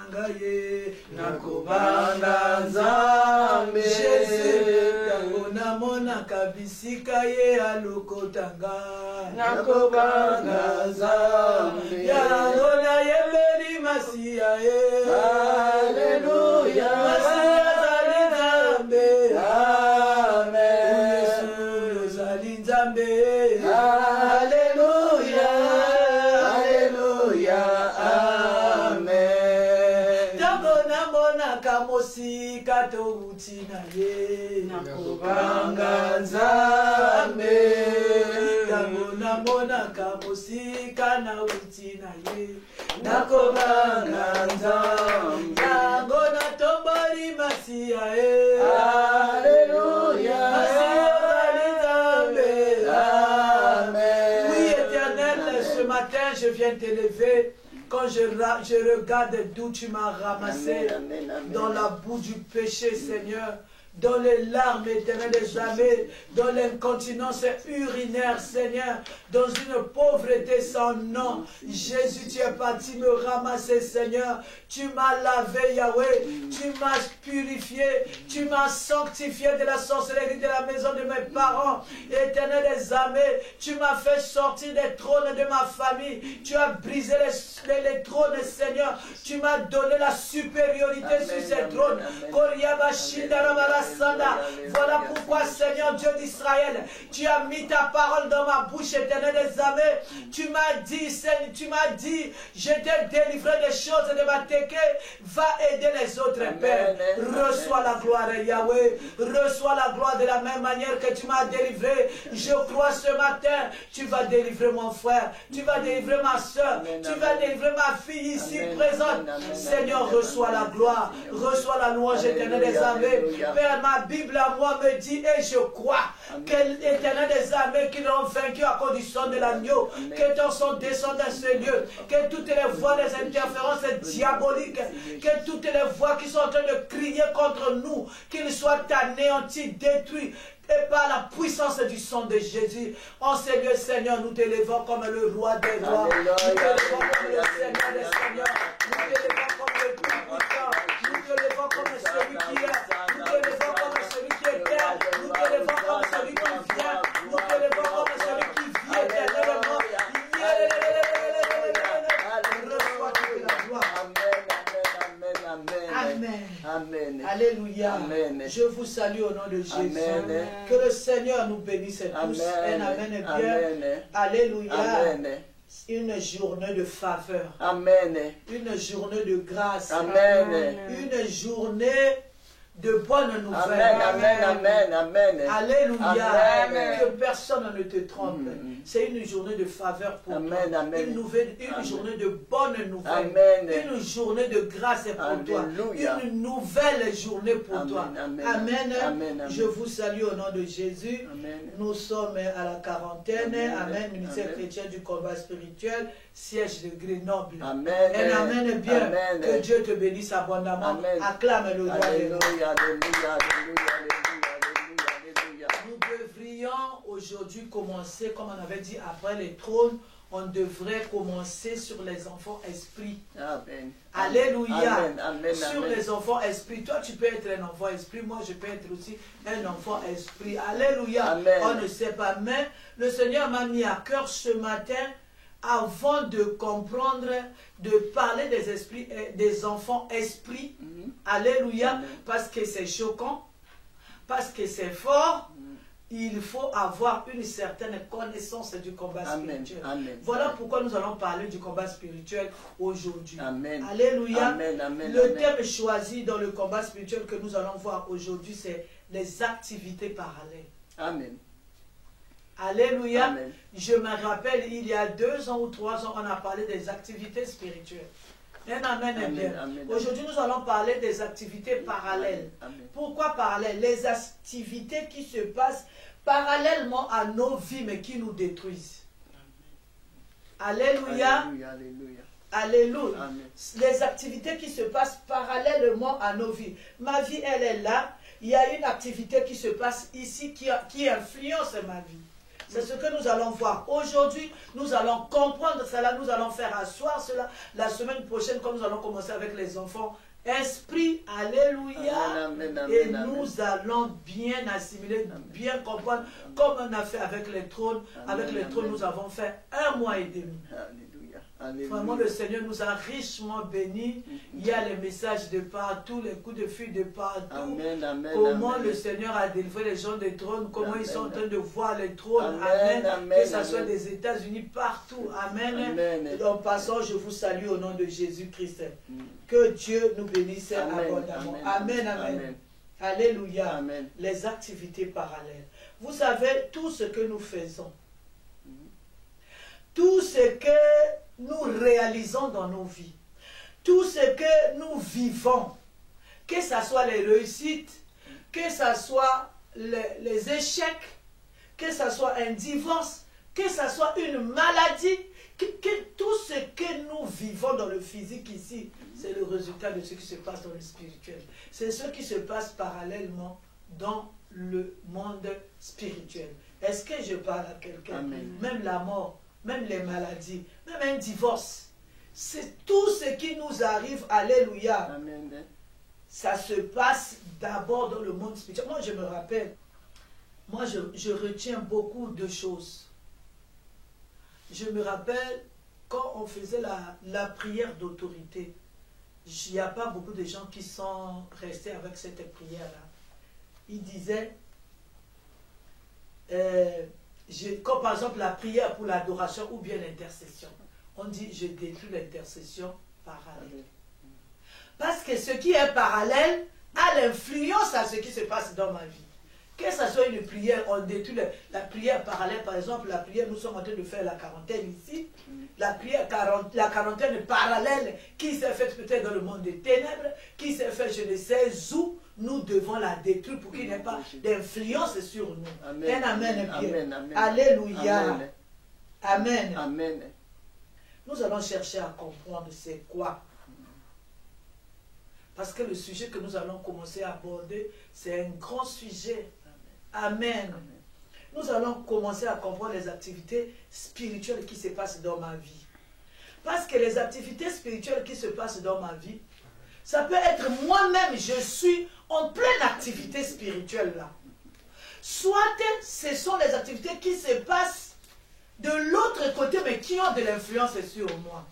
nangaye nakobanga Nzambe Jésus tango namonaka bisika ye alokotanga nakobanga Nzambe yango nayembeli masiya ye Alléluia masiya azali Nzambe Amen Yesu ozali Nzambe Alléluia Alléluia Amen tango namonaka mosika touti na ye nakobanga Nzambe tango namonaka mosika nauti na ye nakobanga Nzambe tango natomboli masiya ye Alléluia masiya ozali Nzambe Amen oui Éternel, ce matin je viens t'élever. Quand je regarde d'où tu m'as ramassé, Amen, amen, dans la boue du péché, Seigneur, dans les larmes éternelles des années, dans l'incontinence urinaire, Seigneur, dans une pauvreté sans nom. Jésus, tu es parti me ramasser, Seigneur. Tu m'as lavé, Yahweh. Tu m'as purifié. Tu m'as sanctifié de la sorcellerie de la maison de mes parents. Éternel des armées, tu m'as fait sortir des trônes de ma famille. Tu as brisé les trônes, Seigneur. Tu m'as donné la supériorité sur ces trônes. Voilà pourquoi, Seigneur Dieu d'Israël, tu as mis ta parole dans ma bouche, Éternel des armées. Tu m'as dit, Seigneur, tu m'as dit, je t'ai délivré des choses de ma téquée, va aider les autres, Père. Reçois la gloire, Yahweh. Reçois la gloire de la même manière que tu m'as délivré. Je crois ce matin, tu vas délivrer mon frère, tu vas délivrer ma soeur, tu vas délivrer ma fille ici présente. Seigneur, reçois la gloire, reçois la louange, Éternel des armées. Père, ma Bible à moi me dit, et je crois, que l'Éternel des armées qui l'ont vaincu à cause du sang de l'agneau, que ton sang descende dans ce lieu, que toutes les voix des interférences diaboliques, que toutes les voix qui sont en train de crier contre nous, qu'ils soient anéantis, détruits, et par la puissance du sang de Jésus. En ce lieu, Seigneur, nous t'élevons comme le roi des rois. Nous t'élevons comme le Seigneur des seigneurs. Nous t'élevons comme le tout-puissant. Nous t'élevons comme celui qui est. Nous t'élevons comme celui qui était. Nous t'élevons comme celui qui vient. Nous t'élevons comme celui qui vient éternellement. Reçois toute la gloire. Amen. Amen. Alléluia. Amen. Je vous salue au nom de Jésus. Amen. Que le Seigneur nous bénisse tous. Amen. Amen. Bien. Amen. Alléluia. Amen. Une journée de faveur. Amen. Une journée de grâce. Amen. Une journée de bonnes nouvelles. Amen. Amen. Amen. Alléluia. Amen. Que personne ne te trompe. C'est une journée de faveur pour Amen. toi. Amen. Une journée de bonnes nouvelles. Amen. Une journée de grâce pour toi. Alléluia. Une nouvelle journée pour Amen. toi. Amen. Amen. Amen. Je vous salue au nom de Jésus. Amen. Nous sommes à la quarantaine. Amen. Amen. Ministère Amen. chrétien du combat spirituel, siège de Grenoble. Amen. Amen. Bien. Amen. Que Dieu te bénisse abondamment. Amen. Acclame le roi des rois. Alléluia. Alléluia. Alléluia. Alléluia. Nous devrions aujourd'hui commencer, comme on avait dit, après les trônes, on devrait commencer sur les enfants esprits. Amen. Alléluia. Amen. Amen. Sur Amen. les enfants esprits. Toi, tu peux être un enfant esprit. Moi, je peux être aussi un enfant esprit. Alléluia. Amen. On ne sait pas. Mais le Seigneur m'a mis à cœur ce matin, avant de comprendre, de parler des esprits, des enfants esprits. Alléluia. Amen. Parce que c'est choquant. Parce que c'est fort. Il faut avoir une certaine connaissance du combat Amen. spirituel. Amen. Voilà pourquoi nous allons parler du combat spirituel aujourd'hui. Amen. Alléluia. Amen. Amen. Le Amen. thème choisi dans le combat spirituel que nous allons voir aujourd'hui, c'est les activités parallèles. Amen. Alléluia. Amen. Je me rappelle, il y a 2 ans ou 3 ans, on a parlé des activités spirituelles. Amen, Amen, bien. amen, Aujourd'hui, nous allons parler des activités parallèles. Amen. Pourquoi parallèles? Les activités qui se passent parallèlement à nos vies, mais qui nous détruisent. Alléluia. Alléluia. Alléluia. Alléluia. Amen. Les activités qui se passent parallèlement à nos vies. Ma vie, elle est là. Il y a une activité qui se passe ici qui influence ma vie. C'est ce que nous allons voir. Aujourd'hui, nous allons comprendre cela, nous allons faire asseoir cela. La semaine prochaine, quand nous allons commencer avec les enfants, Esprit, alléluia, Amen, amen, et amen, nous allons bien assimiler, bien comprendre, comme on a fait avec les trônes. Amen, Avec les trônes, amen. nous avons fait 1 mois et demi. Alléluia. Alléluia. Vraiment, le Seigneur nous a richement bénis. Il y a les messages de partout, les coups de fil de partout. Amen, amen, Comment amen. le Seigneur a délivré les gens des trônes, comment Amen. ils sont en train de voir les trônes. Amen, Amen. amen, Que ce soit amen. des États-Unis, partout. Amen. Amen. En passant, je vous salue au nom de Jésus-Christ. Que Dieu nous bénisse Amen, abondamment. amen, Amen, amen. amen. Alléluia. Amen. Les activités parallèles. Vous savez, tout ce que nous faisons, tout ce que nous réalisons dans nos vies, tout ce que nous vivons, que ce soit les réussites, que ce soit les échecs, que ce soit un divorce, que ce soit une maladie, que tout ce que nous vivons dans le physique ici, c'est le résultat de ce qui se passe dans le spirituel. C'est ce qui se passe parallèlement dans le monde spirituel. Est-ce que je parle à quelqu'un? Amen. Même la mort, même les maladies, même un divorce, c'est tout ce qui nous arrive, alléluia. Amen. Ça se passe d'abord dans le monde spirituel. Moi, je me rappelle, moi, je retiens beaucoup de choses. Je me rappelle, quand on faisait la prière d'autorité, il n'y a pas beaucoup de gens qui sont restés avec cette prière-là. Ils disaient, comme par exemple la prière pour l'adoration ou bien l'intercession. On dit, je détruis l'intercession parallèle. Parce que ce qui est parallèle a l'influence à ce qui se passe dans ma vie. Que ce soit une prière, on détruit la prière parallèle, par exemple, la prière, nous sommes en train de faire la quarantaine ici, la prière, la quarantaine parallèle qui s'est faite peut-être dans le monde des ténèbres, qui s'est faite je ne sais où, nous devons la détruire pour qu'il n'y ait pas d'influence sur nous. Amen. Amen. Amen, amen. Alléluia. Amen. Amen. Amen. Nous allons chercher à comprendre c'est quoi. Parce que le sujet que nous allons commencer à aborder, c'est un grand sujet. Amen. Nous allons commencer à comprendre les activités spirituelles qui se passent dans ma vie. Parce que les activités spirituelles qui se passent dans ma vie, ça peut être moi-même, je suis en pleine activité spirituelle là. Soit ce sont les activités qui se passent de l'autre côté, mais qui ont de l'influence sur moi.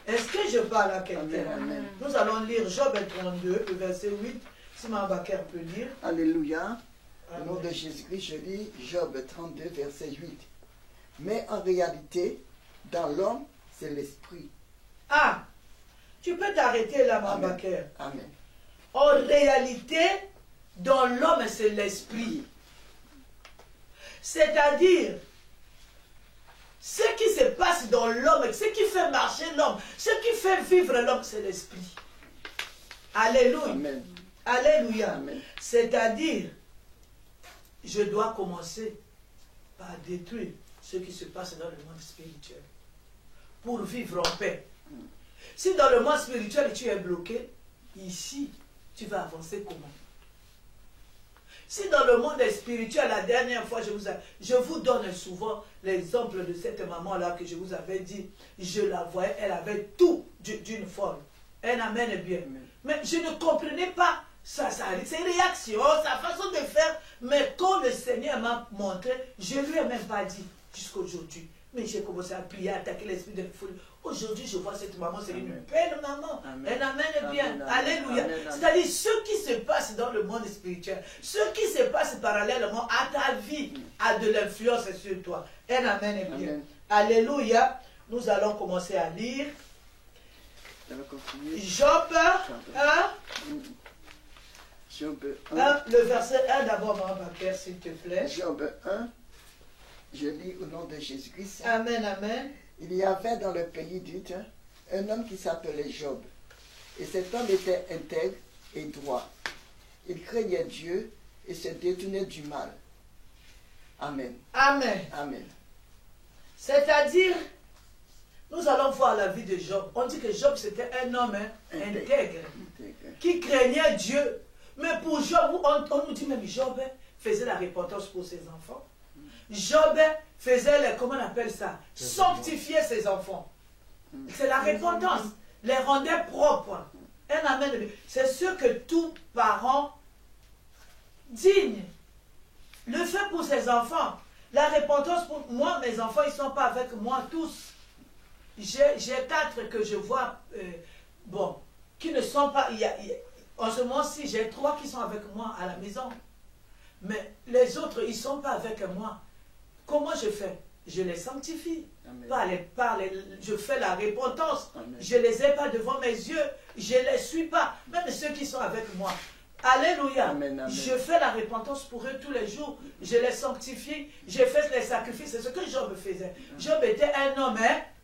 Est-ce que je parle à quelqu'un? Amen. Nous allons lire Job 32, le verset 8, si Mme Baker peut lire. Alléluia. Amen. Au nom de Jésus-Christ, je lis Job 32, verset 8. Mais en réalité, dans l'homme, c'est l'esprit. Ah, tu peux t'arrêter là, Mme Amen. Baker. Amen. En réalité, dans l'homme, c'est l'esprit. C'est-à-dire, ce qui se passe dans l'homme, ce qui fait marcher l'homme, ce qui fait vivre l'homme, c'est l'esprit. Alléluia. Amen. Alléluia. Amen. C'est-à-dire, je dois commencer par détruire ce qui se passe dans le monde spirituel pour vivre en paix. Si dans le monde spirituel tu es bloqué, ici, tu vas avancer comment? Si dans le monde spirituel, la dernière fois, je vous donne souvent l'exemple de cette maman-là que je vous avais dit, je la voyais, elle avait tout d'une folle. Un amen bien. Amen. Mais je ne comprenais pas ses réactions, sa façon de faire. Mais quand le Seigneur m'a montré, je ne lui ai même pas dit jusqu'à aujourd'hui. Mais j'ai commencé à prier, à attaquer l'esprit de folie. Aujourd'hui, je vois cette maman, c'est une belle maman. Amen. Elle amène bien. Amen. Alléluia. Amen. C'est-à-dire, ce qui se passe dans le monde spirituel, ce qui se passe parallèlement à ta vie, a de l'influence sur toi. Elle amène bien. Amen. Alléluia. Nous allons commencer à lire. Ça va continuer. Job 1, Job 1. le verset 1 d'abord, Maman Baker, s'il te plaît. Job 1. Je lis au nom de Jésus-Christ. Amen, amen. Il y avait dans le pays d'Uth un homme qui s'appelait Job. Et cet homme était intègre et droit. Il craignait Dieu et se détournait du mal. Amen. Amen. Amen. C'est-à-dire, nous allons voir la vie de Job. On dit que Job, c'était un homme intègre, qui craignait Dieu. Mais pour Job, on nous dit même Job faisait la repentance pour ses enfants. Job faisait, comment on appelle ça? Sanctifier ses enfants. C'est la repentance. Les rendait propres. Un amen. C'est ce que tout parent digne le fait pour ses enfants. La repentance pour moi, mes enfants, ils ne sont pas avec moi tous. J'ai 4 que je vois, bon, qui ne sont pas... en ce moment-ci, j'ai 3 qui sont avec moi à la maison. Mais les autres, ils ne sont pas avec moi. Comment je fais? Je les sanctifie. Je fais la repentance. Amen. Je ne les ai pas devant mes yeux. Je ne les suis pas. Même ceux qui sont avec moi. Alléluia. Amen, amen. Je fais la repentance pour eux tous les jours. Je les sanctifie. Je fais les sacrifices. C'est ce que Job faisait. Job était un homme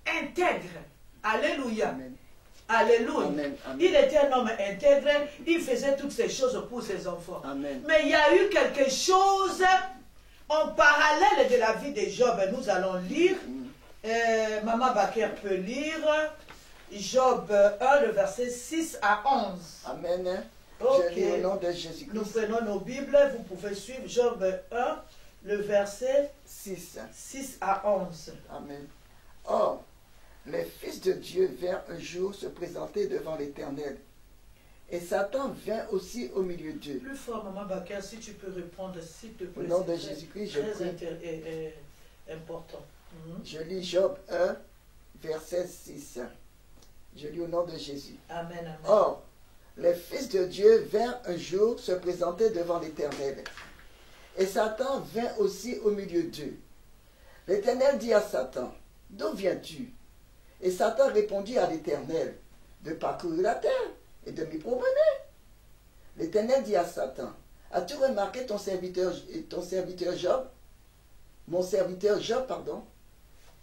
intègre. Alléluia. Amen. Alléluia. Amen, amen. Il était un homme intègre. Il faisait toutes ces choses pour ses enfants. Amen. Mais il y a eu quelque chose en parallèle de la vie de Job. Nous allons lire. Maman Baker peut lire. Job 1, le verset 6 à 11. Amen. Okay. Je lis au nom de Jésus-Christ. Nous prenons nos Bibles. Vous pouvez suivre Job 1, le verset 6 à 11. Amen. Or, les fils de Dieu vinrent un jour se présenter devant l'Éternel. Et Satan vint aussi au milieu d'eux. Plus fort, Maman Baker, si tu peux répondre, s'il te plaît. Au nom de Jésus-Christ, je prie. Très important. Je lis Job 1, verset 6. Je lis au nom de Jésus. Amen, amen. Or, les fils de Dieu vinrent un jour se présenter devant l'Éternel. Et Satan vint aussi au milieu d'eux. L'Éternel dit à Satan, « D'où viens-tu » Et Satan répondit à l'Éternel, « De parcourir la terre et de m'y promener. » L'Éternel dit à Satan, « As-tu remarqué ton serviteur Job ?» Mon serviteur Job, pardon.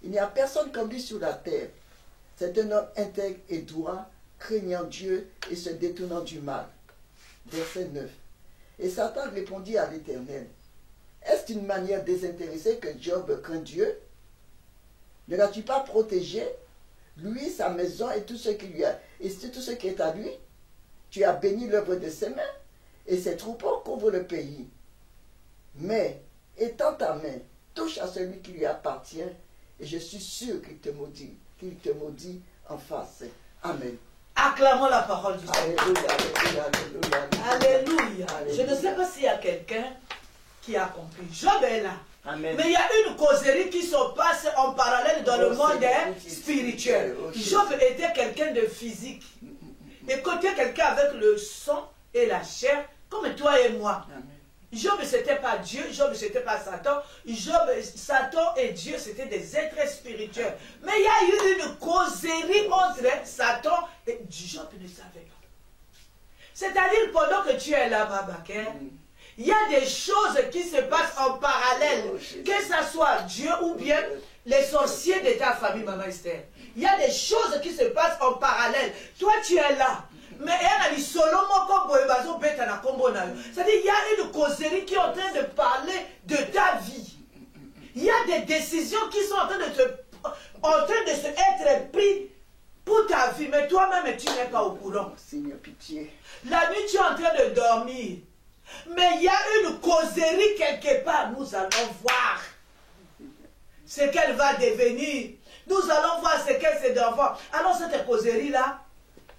Il n'y a personne comme lui sur la terre. C'est un homme intègre et droit, craignant Dieu et se détournant du mal. Verset 9. Et Satan répondit à l'Éternel, est-ce d'une manière désintéressée que Job craint Dieu? Ne l'as-tu pas protégé, lui, sa maison et tout ce qui lui a, et tout ce qui est à lui? Tu as béni l'œuvre de ses mains, et ses troupeaux couvrent le pays. Mais, étends ta main, touche à celui qui lui appartient, et je suis sûr qu'il te maudit en face. Amen. Acclamons la parole du Seigneur. Alléluia, alléluia, alléluia. Je ne sais pas s'il y a quelqu'un qui a compris. Job est là. Amen. Mais il y a une causerie qui se passe en parallèle dans le monde spirituel. Job était quelqu'un de physique. Et quand il y a quelqu'un avec le sang et la chair, comme toi et moi. Amen. Job, ce n'était pas Dieu, Job, ce n'était pas Satan. Satan et Dieu, c'était des êtres spirituels. Mais il y a eu une causerie entre Satan et Job ne savait pas. C'est-à-dire, pendant que tu es là, Mabaker, il y a des choses qui se passent en parallèle. Que ce soit Dieu ou bien les sorciers de ta famille, Maman Esther. Il y a des choses qui se passent en parallèle. Toi, tu es là. Mais c'est-à-dire il y a une causerie qui est en train de parler de ta vie. Il y a des décisions qui sont en train de se être prises pour ta vie. Mais toi-même, tu n'es pas au courant. Seigneur, pitié. La nuit, tu es en train de dormir. Mais il y a une causerie quelque part. Nous allons voir ce qu'elle va devenir. Nous allons voir ce qu'elle s'est d'enfant. Alors cette causerie-là,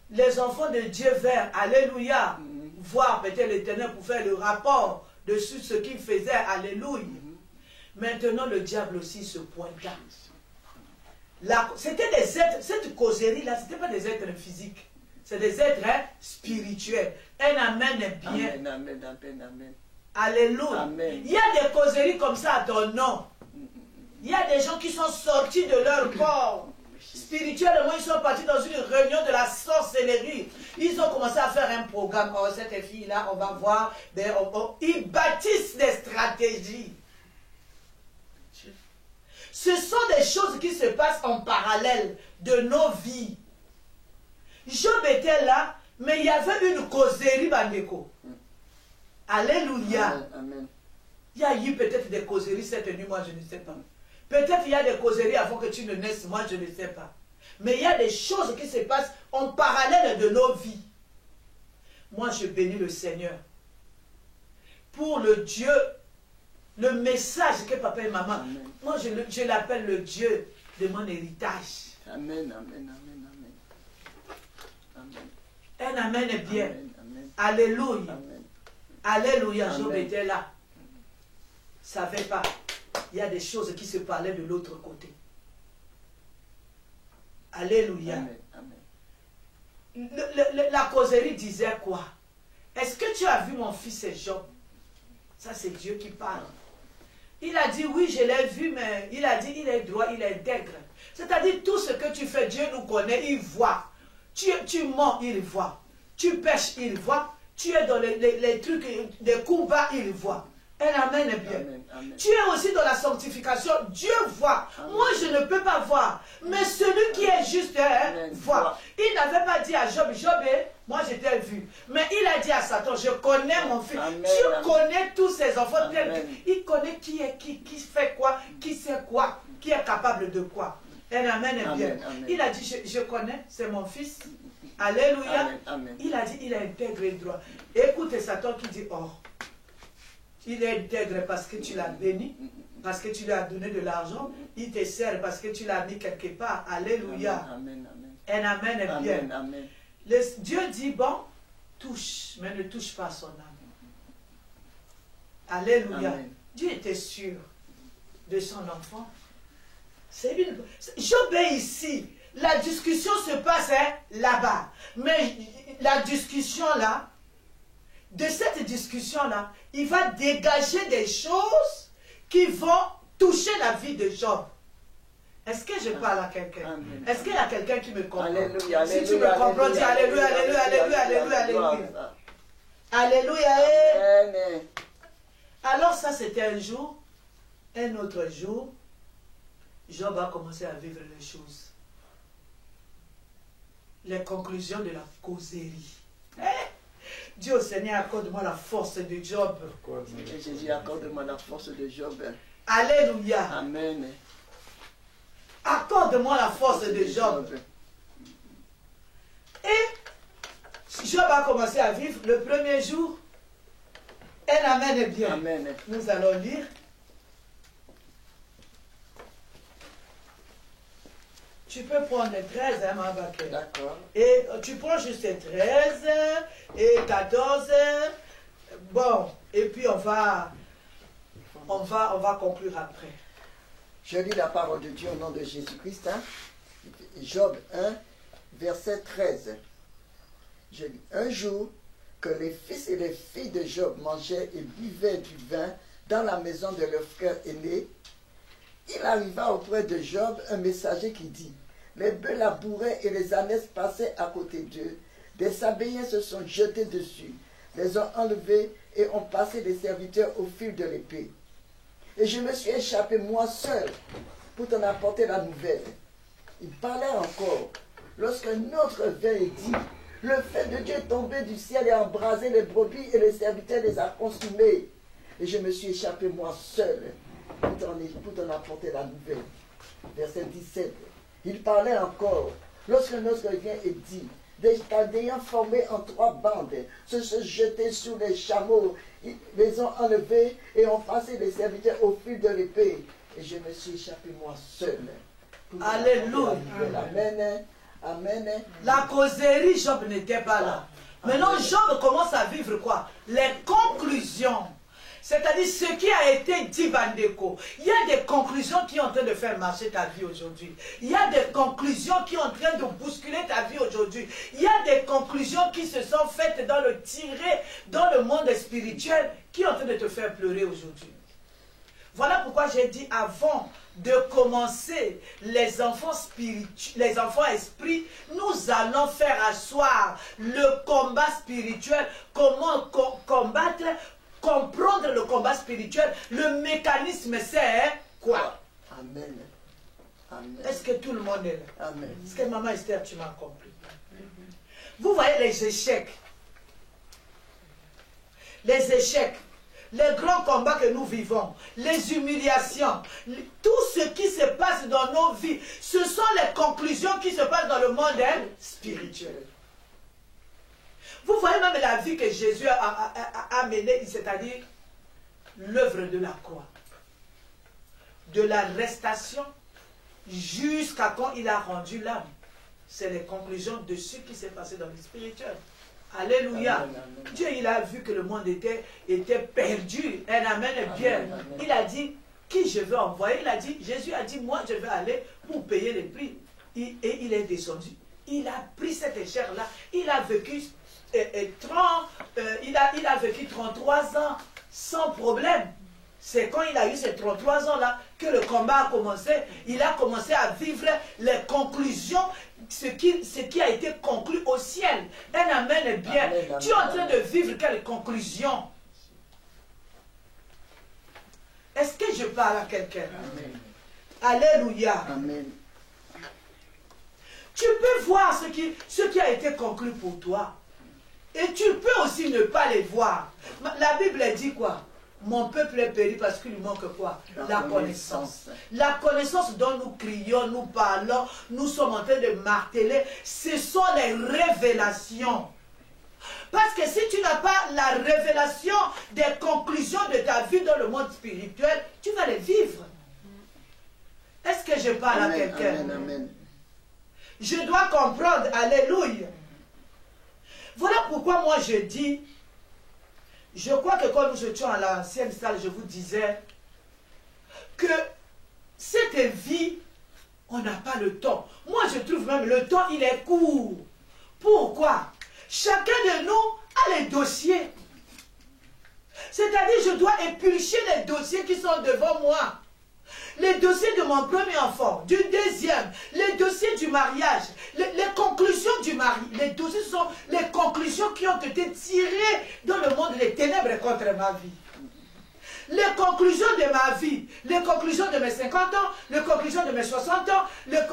les enfants de Dieu vers, alléluia, voir peut-être l'Éternel pour faire le rapport dessus ce qu'il faisait, alléluia. Maintenant, le diable aussi se pointa. C'était des êtres, cette causerie-là, ce n'était pas des êtres physiques, c'est des êtres spirituels. Un amen est bien. Amen, amen, amen, amen. Alléluia. Amen. Il y a des causeries comme ça à ton nom. Il y a des gens qui sont sortis de leur corps. Spirituellement, ils sont partis dans une réunion de la sorcellerie. Ils ont commencé à faire un programme. Oh, cette fille-là, on va voir. Ils bâtissent des stratégies. Ce sont des choses qui se passent en parallèle de nos vies. Job était là, mais il y avait une causerie, Bandeko. Alléluia. Amen, amen. Il y a eu peut-être des causeries cette nuit, moi je ne sais pas. Peut-être il y a des causeries avant que tu ne naisses, moi je ne sais pas. Mais il y a des choses qui se passent en parallèle de nos vies. Moi je bénis le Seigneur pour le Dieu Le message que papa et maman, Amen. moi je l'appelle le Dieu de mon héritage. Amen, amen, amen, amen. Amen. Un amen est bien. Amen, amen. Alléluia. Amen. Alléluia, Job Amen. était là. Savait pas. Il y a des choses qui se parlaient de l'autre côté. Alléluia. Amen, amen. La causerie disait quoi? Est-ce que tu as vu mon fils Job? Ça, c'est Dieu qui parle. Il a dit, oui, je l'ai vu, mais il a dit, il est droit, il est intègre. C'est-à-dire, tout ce que tu fais, Dieu nous connaît, il voit. Tu mens, il voit. Tu pêches, il voit. Tu es dans les trucs, des combats, il voit. Un amen est bien. Amen, amen. Tu es aussi dans la sanctification, Dieu voit. Amen. Moi, je ne peux pas voir. Mais celui qui est juste Amen. voit. Il n'avait pas dit à Job, Job, moi je t'ai vu. Mais il a dit à Satan, je connais mon fils. Amen, Tu amen. connais tous ses enfants. Amen. Il connaît qui est qui fait quoi, qui sait quoi, qui est capable de quoi. Un amen est bien. Amen, amen. Il a dit, je connais, c'est mon fils. Alléluia. Amen, amen. Il a dit, il est intègre et droit. Écoute Satan qui dit, oh, il est intègre parce que tu l'as béni, parce que tu lui as donné de l'argent. Il te sert parce que tu l'as mis quelque part. Alléluia. Amen, amen. Un amen est bien. Amen, amen. Dieu dit, bon, touche, mais ne touche pas son âme. Alléluia. Amen. Dieu était sûr de son enfant. Job est ici. La discussion se passe là-bas. Mais la discussion là, de cette discussion-là, il va dégager des choses qui vont toucher la vie de Job. Est-ce que je parle à quelqu'un? Amen. Est-ce qu'il y a quelqu'un qui me comprend? Alléluia, Si tu me comprends, dis Alléluia, Alléluia, Alléluia, Alléluia, Alléluia. Alléluia. Amen. Alors ça, c'était un jour. Un autre jour, Job a commencé à vivre les choses. Les conclusions de la causerie. Dieu Seigneur, accorde-moi la force de Job. Et Jésus, accorde-moi la force de Job. Alléluia. Amen. Accorde-moi la force de Job. Et Job a commencé à vivre le premier jour. Un amen est bien. Amen. Nous allons lire. Tu peux prendre 13, hein, ma baquette. D'accord. Et tu prends juste 13 et 14. Bon, et puis on va conclure après. Je lis la parole de Dieu au nom de Jésus-Christ. Hein? Job 1, verset 13. Je lis. Un jour, que les fils et les filles de Job mangeaient et buvaient du vin dans la maison de leur frère aîné, il arriva auprès de Job un messager qui dit: les bœufs labouraient et les ânesses passaient à côté d'eux. Des Sabéens se sont jetés dessus, les ont enlevés et ont passé les serviteurs au fil de l'épée. Et je me suis échappé moi seul pour t'en apporter la nouvelle. Il parlait encore, lorsqu'un autre vint et dit: le feu de Dieu est tombé du ciel et a embrasé les brebis et les serviteurs les a consumés. Et je me suis échappé moi seul pour t'en apporter la nouvelle. Verset 17. Il parlait encore, lorsqu'un autre vient et dit: des Chaldéens formés en 3 bandes se sont jetés sous les chameaux, ils les ont enlevés et ont passé les serviteurs au fil de l'épée. Et je me suis échappé moi seul. Alléluia. Amen. Amen. La causerie, Job n'était pas là. Maintenant, Job commence à vivre quoi? Les conclusions. C'est-à-dire ce qui a été dit Bandeko. Il y a des conclusions qui sont en train de faire marcher ta vie aujourd'hui. Il y a des conclusions qui sont en train de bousculer ta vie aujourd'hui. Il y a des conclusions qui se sont faites dans le monde spirituel qui sont en train de te faire pleurer aujourd'hui. Voilà pourquoi j'ai dit avant de commencer les enfants spirituels, les enfants esprits, nous allons faire asseoir le combat spirituel, comment combattre, comprendre le combat spirituel. Le mécanisme c'est quoi? Amen. Amen. Est-ce que tout le monde est là? Amen. Est-ce que maman Esther, tu m'as compris? Vous voyez les échecs. Les échecs. Les grands combats que nous vivons, les humiliations, tout ce qui se passe dans nos vies, ce sont les conclusions qui se passent dans le monde spirituel. Vous voyez même la vie que Jésus a menée, c'est-à-dire, l'œuvre de la croix. De l'arrestation jusqu'à quand il a rendu l'âme. C'est les conclusions de ce qui s'est passé dans le spirituel. Alléluia. Amen, amen. Dieu, il a vu que le monde était perdu. Un amen est bien. Amen, amen. Il a dit, qui je veux envoyer? Il a dit, Jésus a dit, moi je vais aller pour payer les prix. Et il est descendu. Il a pris cette chair-là. Il a vécu il a vécu 33 ans sans problème. C'est quand il a eu ces 33 ans-là que le combat a commencé. Il a commencé à vivre les conclusions, ce qui a été conclu au ciel. Un amen est bien. Amen, amen, tu es en train amen. de vivre quelle conclusion? Est-ce que je parle à quelqu'un? Amen. Alléluia. Amen. Tu peux voir ce qui a été conclu pour toi. Et tu peux aussi ne pas les voir. La Bible dit quoi? Mon peuple est péri parce qu'il lui manque quoi? La connaissance. La connaissance dont nous crions, nous parlons, nous sommes en train de marteler, ce sont les révélations. Parce que si tu n'as pas la révélation des conclusions de ta vie dans le monde spirituel, tu vas les vivre. Est-ce que je parle à quelqu'un? Amen, amen. Je dois comprendre, alléluia. Voilà pourquoi moi je dis, je crois que quand nous étions à l'ancienne salle, je vous disais que cette vie, on n'a pas le temps. Moi je trouve même le temps, il est court. Pourquoi? Chacun de nous a les dossiers. C'est-à-dire, je dois éplucher les dossiers qui sont devant moi. Les dossiers de mon premier enfant, du deuxième, les dossiers du mariage, les conclusions du mari. Les dossiers sont les conclusions qui ont été tirées dans le monde des ténèbres contre ma vie. Les conclusions de ma vie, les conclusions de mes 50 ans, les conclusions de mes 60 ans,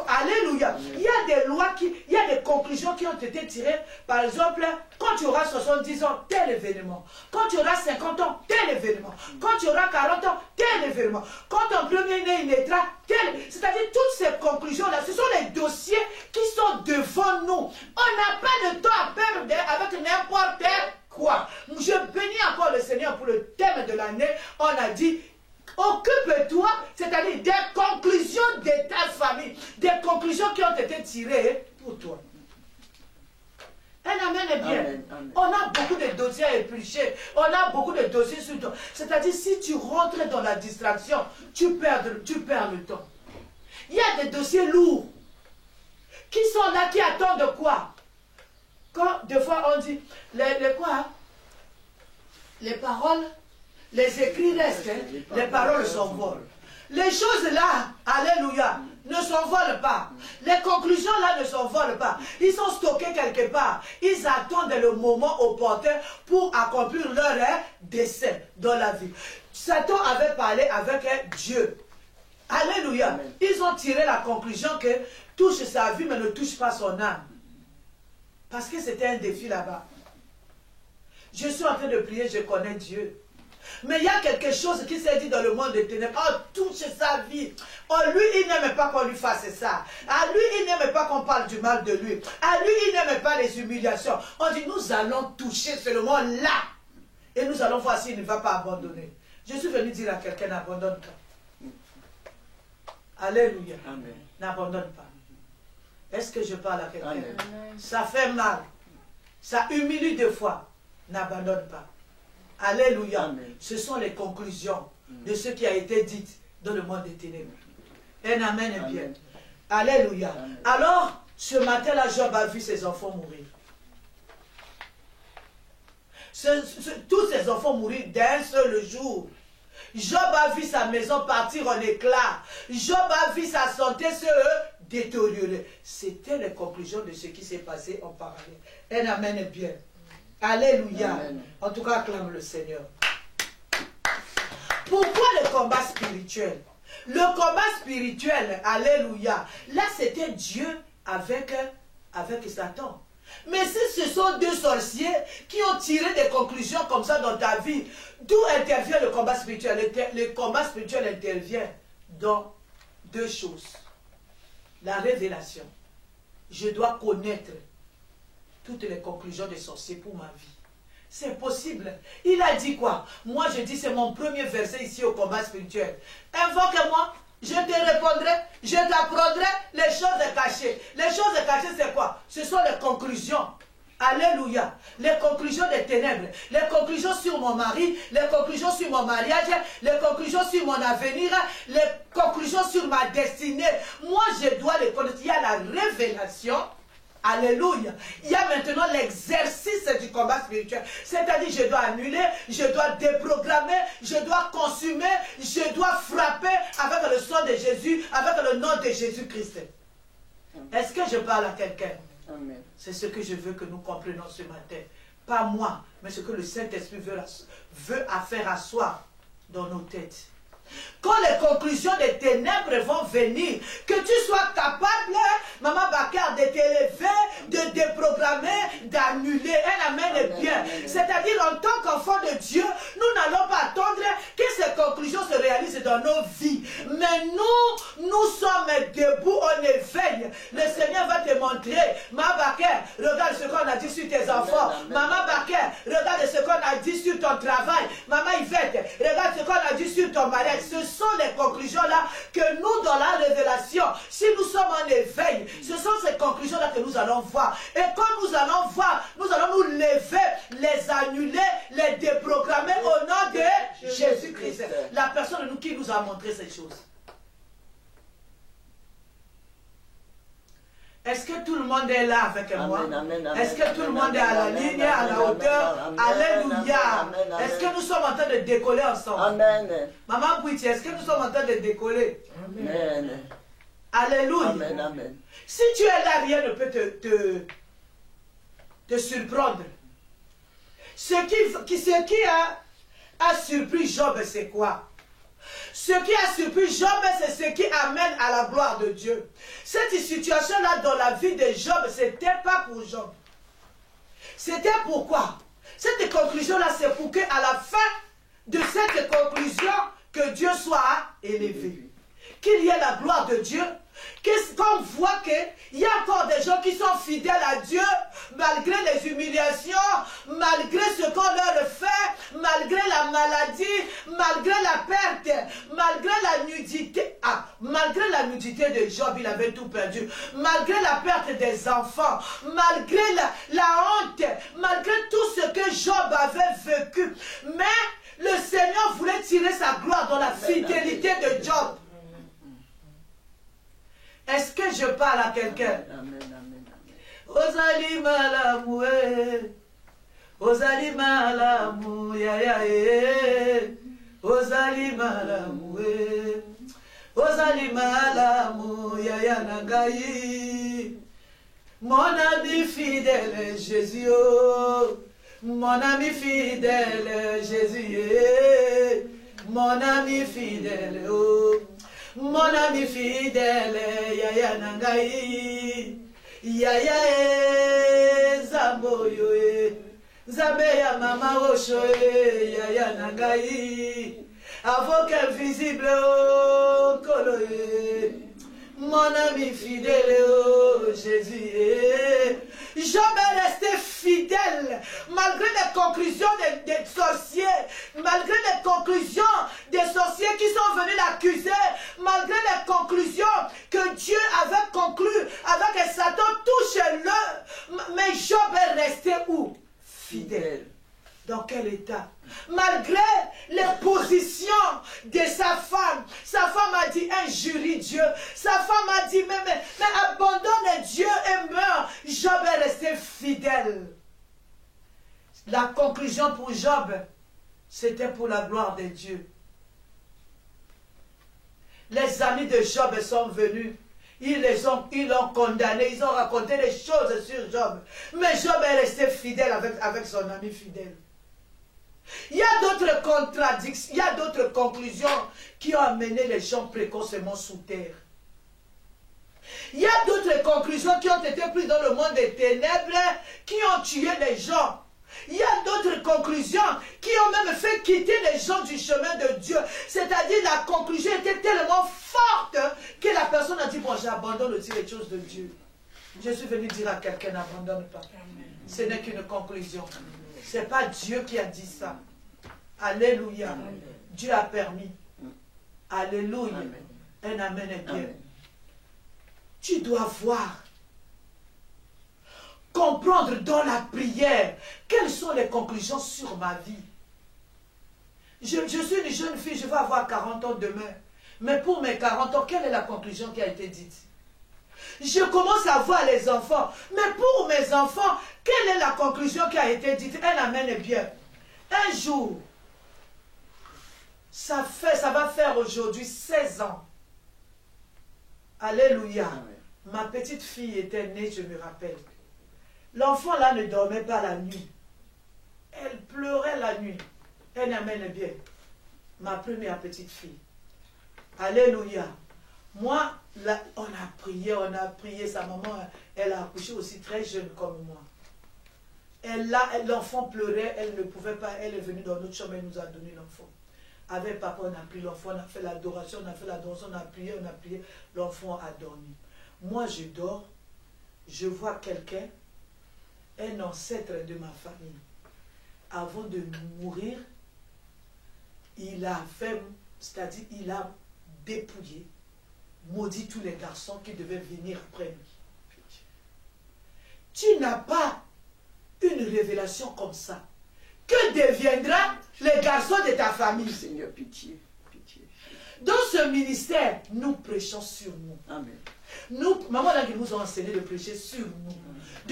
alléluia. Il y a des lois, il y a des conclusions qui ont été tirées. Par exemple, quand tu auras 70 ans, tel événement. Quand tu auras 50 ans, tel événement. Quand tu auras 40 ans, tel événement. Quand ton premier-né il naîtra, tel. C'est-à-dire toutes ces conclusions-là, ce sont les dossiers qui sont devant nous. On n'a pas de temps à perdre avec n'importe quoi. Je bénis encore le Seigneur pour le thème de l'année. On a dit, occupe-toi, c'est-à-dire des conclusions de ta famille, des conclusions qui ont été tirées pour toi. Un amen est bien. Amen, amen. On a beaucoup de dossiers à éplucher. On a beaucoup de dossiers sur toi. C'est-à-dire, si tu rentres dans la distraction, tu perds le temps. Il y a des dossiers lourds qui sont là, qui attendent quoi? Quand des fois on dit, les quoi hein? Les paroles, les écrits restent, hein? Les paroles s'envolent. Les choses là, alléluia, ne s'envolent pas. Les conclusions là ne s'envolent pas. Ils sont stockés quelque part. Ils attendent le moment opportun pour accomplir leur dessein dans la vie. Satan avait parlé avec Dieu. Alléluia. Amen. Ils ont tiré la conclusion que touche sa vie mais ne touche pas son âme. Parce que c'était un défi là-bas. Je suis en train de prier, je connais Dieu. Mais il y a quelque chose qui s'est dit dans le monde des ténèbres. Oh, touche sa vie. Oh, lui, il n'aime pas qu'on lui fasse ça. À lui, il n'aime pas qu'on parle du mal de lui. À lui, il n'aime pas les humiliations. On dit, nous allons toucher seulement là. Et nous allons voir s'il ne va pas abandonner. Je suis venu dire à quelqu'un, n'abandonne pas. Alléluia. Amen. N'abandonne pas. Est-ce que je parle à quelqu'un? Amen. Ça fait mal. Ça humilie des fois. N'abandonne pas. Alléluia. Amen. Ce sont les conclusions de ce qui a été dit dans le monde des ténèbres. Un amen est bien. Amen. Alléluia. Amen. Alors, ce matin-là, Job a vu ses enfants mourir. Tous ses enfants mourir d'un seul jour. Job a vu sa maison partir en éclats. Job a vu sa santé se détériorer. C'était les conclusions de ce qui s'est passé en parallèle. Un amen est bien. Alléluia. Amen. En tout cas, acclame le Seigneur. Pourquoi le combat spirituel? Le combat spirituel, alléluia. Là, c'était Dieu avec Satan. Mais si ce sont deux sorciers qui ont tiré des conclusions comme ça dans ta vie, d'où intervient le combat spirituel? Le combat spirituel intervient dans deux choses. La révélation. Je dois connaître toutes les conclusions des sorciers pour ma vie. C'est possible. Il a dit quoi? Moi, je dis, c'est mon premier verset ici au combat spirituel. Invoque-moi, je te répondrai, je t'apprendrai les choses cachées. Les choses cachées, c'est quoi? Ce sont les conclusions. Alléluia. Les conclusions des ténèbres. Les conclusions sur mon mari, les conclusions sur mon mariage, les conclusions sur mon avenir, les conclusions sur ma destinée. Moi, je dois les connaître. Il y a la révélation. Alléluia. Il y a maintenant l'exercice du combat spirituel. C'est-à-dire, je dois annuler, je dois déprogrammer, je dois consumer, je dois frapper avec le sang de Jésus, avec le nom de Jésus-Christ. Est-ce que je parle à quelqu'un? C'est ce que je veux que nous comprenions ce matin. Pas moi, mais ce que le Saint-Esprit veut faire asseoir dans nos têtes. Quand les conclusions des ténèbres vont venir, que tu sois capable, Maman Bakar, de t'élever, de déprogrammer, d'annuler. Un amen est bien. C'est-à-dire, en tant qu'enfant de Dieu, nous n'allons pas attendre que ces conclusions se réalisent dans nos vies. Mais nous sommes debout, on éveille. Le Seigneur va te montrer. Maman Bakar, regarde ce qu'on a dit sur tes enfants. Maman Bakar, regarde ce qu'on a dit sur ton travail. Maman Yvette, regarde ce qu'on a dit sur ton mariage. Ce sont les conclusions-là que nous, dans la révélation, si nous sommes en éveil, ce sont ces conclusions-là que nous allons voir. Et quand nous allons voir, nous allons nous lever, les annuler, les déprogrammer au nom de Jésus-Christ. La personne de nous qui nous a montré ces choses. Est-ce que tout le monde est là avec moi? Est-ce que tout le monde est à la ligne, à la hauteur? Alléluia. Est-ce que nous sommes en train de décoller ensemble? Amen. Maman Bouiti, est-ce que nous sommes en train de décoller? Amen. Alléluia. Amen, amen. Si tu es là, rien ne peut te surprendre. Ce qui a surpris Job, c'est quoi? Ce qui a surpris Job, c'est ce qui amène à la gloire de Dieu. Cette situation-là dans la vie de Job, ce n'était pas pour Job. C'était pourquoi? Cette conclusion-là, c'est pour qu'à la fin de cette conclusion, que Dieu soit élevé. Qu'il y ait la gloire de Dieu. Qu'on voit qu'il y a encore des gens qui sont fidèles à Dieu, malgré les humiliations, malgré ce qu'on leur fait, malgré la maladie, malgré la perte, malgré la nudité. Malgré la nudité de Job, il avait tout perdu. Malgré la perte des enfants, malgré la honte, malgré tout ce que Job avait vécu. Mais le Seigneur voulait tirer sa gloire dans la fidélité de Job. Est-ce que je parle à quelqu'un? Ozali malamu, Ozali malamu, ya ya Ozali malamu, Ozali malamu, ya ya nangai. Mon ami fidèle Jésus, mon ami fidèle Jésus, mon ami fidèle, oh. Mon ami fidèle, Yaya Nangai, Yaya Zamboyo, Zabeya Mama Osho, Yaya Nangai, avocat visible, Koloye, mon ami fidèle, Jésus. Job est resté fidèle, malgré les conclusions des sorciers, malgré les conclusions des sorciers qui sont venus l'accuser, malgré les conclusions que Dieu avait conclues avec Satan, touche-le. Mais Job est resté où? Fidèle. Dans quel état? Malgré les positions de sa femme a dit injurie Dieu, sa femme a dit mais abandonne Dieu et meurt. Job est resté fidèle. La conclusion pour Job, c'était pour la gloire de Dieu. Les amis de Job sont venus. Ils l'ont condamné, ils ont raconté des choses sur Job. Mais Job est resté fidèle avec son ami fidèle. Il y a d'autres contradictions, il y a d'autres conclusions qui ont amené les gens précocement sous terre. Il y a d'autres conclusions qui ont été prises dans le monde des ténèbres, qui ont tué les gens. Il y a d'autres conclusions qui ont même fait quitter les gens du chemin de Dieu. C'est-à-dire la conclusion était tellement forte que la personne a dit, bon, j'abandonne aussi les choses de Dieu. Je suis venu dire à quelqu'un, n'abandonne pas. Ce n'est qu'une conclusion. Ce n'est pas Dieu qui a dit ça. Alléluia. Amen. Dieu a permis. Alléluia. Amen. Un amen est bien. Amen. Tu dois voir, comprendre dans la prière quelles sont les conclusions sur ma vie. Je suis une jeune fille, je vais avoir 40 ans demain. Mais pour mes 40 ans, quelle est la conclusion qui a été dite? Je commence à voir les enfants. Mais pour mes enfants, quelle est la conclusion qui a été dite? Un amen est bien. Un jour, ça va faire aujourd'hui 16 ans. Alléluia. Amen. Ma petite fille était née, je me rappelle. L'enfant là ne dormait pas la nuit. Elle pleurait la nuit. Un amen est bien. Ma première petite fille. Alléluia. Moi, là, on a prié. Sa maman, elle a accouché aussi très jeune comme moi. L'enfant pleurait, elle ne pouvait pas. Elle est venue dans notre chambre, elle nous a donné l'enfant. Avec papa, on a pris l'enfant, on a fait l'adoration, on a prié, l'enfant a dormi. Moi, je dors, je vois quelqu'un, un ancêtre de ma famille. Avant de mourir, il a fait, c'est-à-dire il a dépouillé, maudit tous les garçons qui devaient venir après lui. Tu n'as pas une révélation comme ça. Que deviendra les garçons de ta famille? Seigneur, pitié, pitié. Dans ce ministère, nous prêchons sur nous. Amen. Nous, maman là qui nous a enseigné de prêcher sur nous.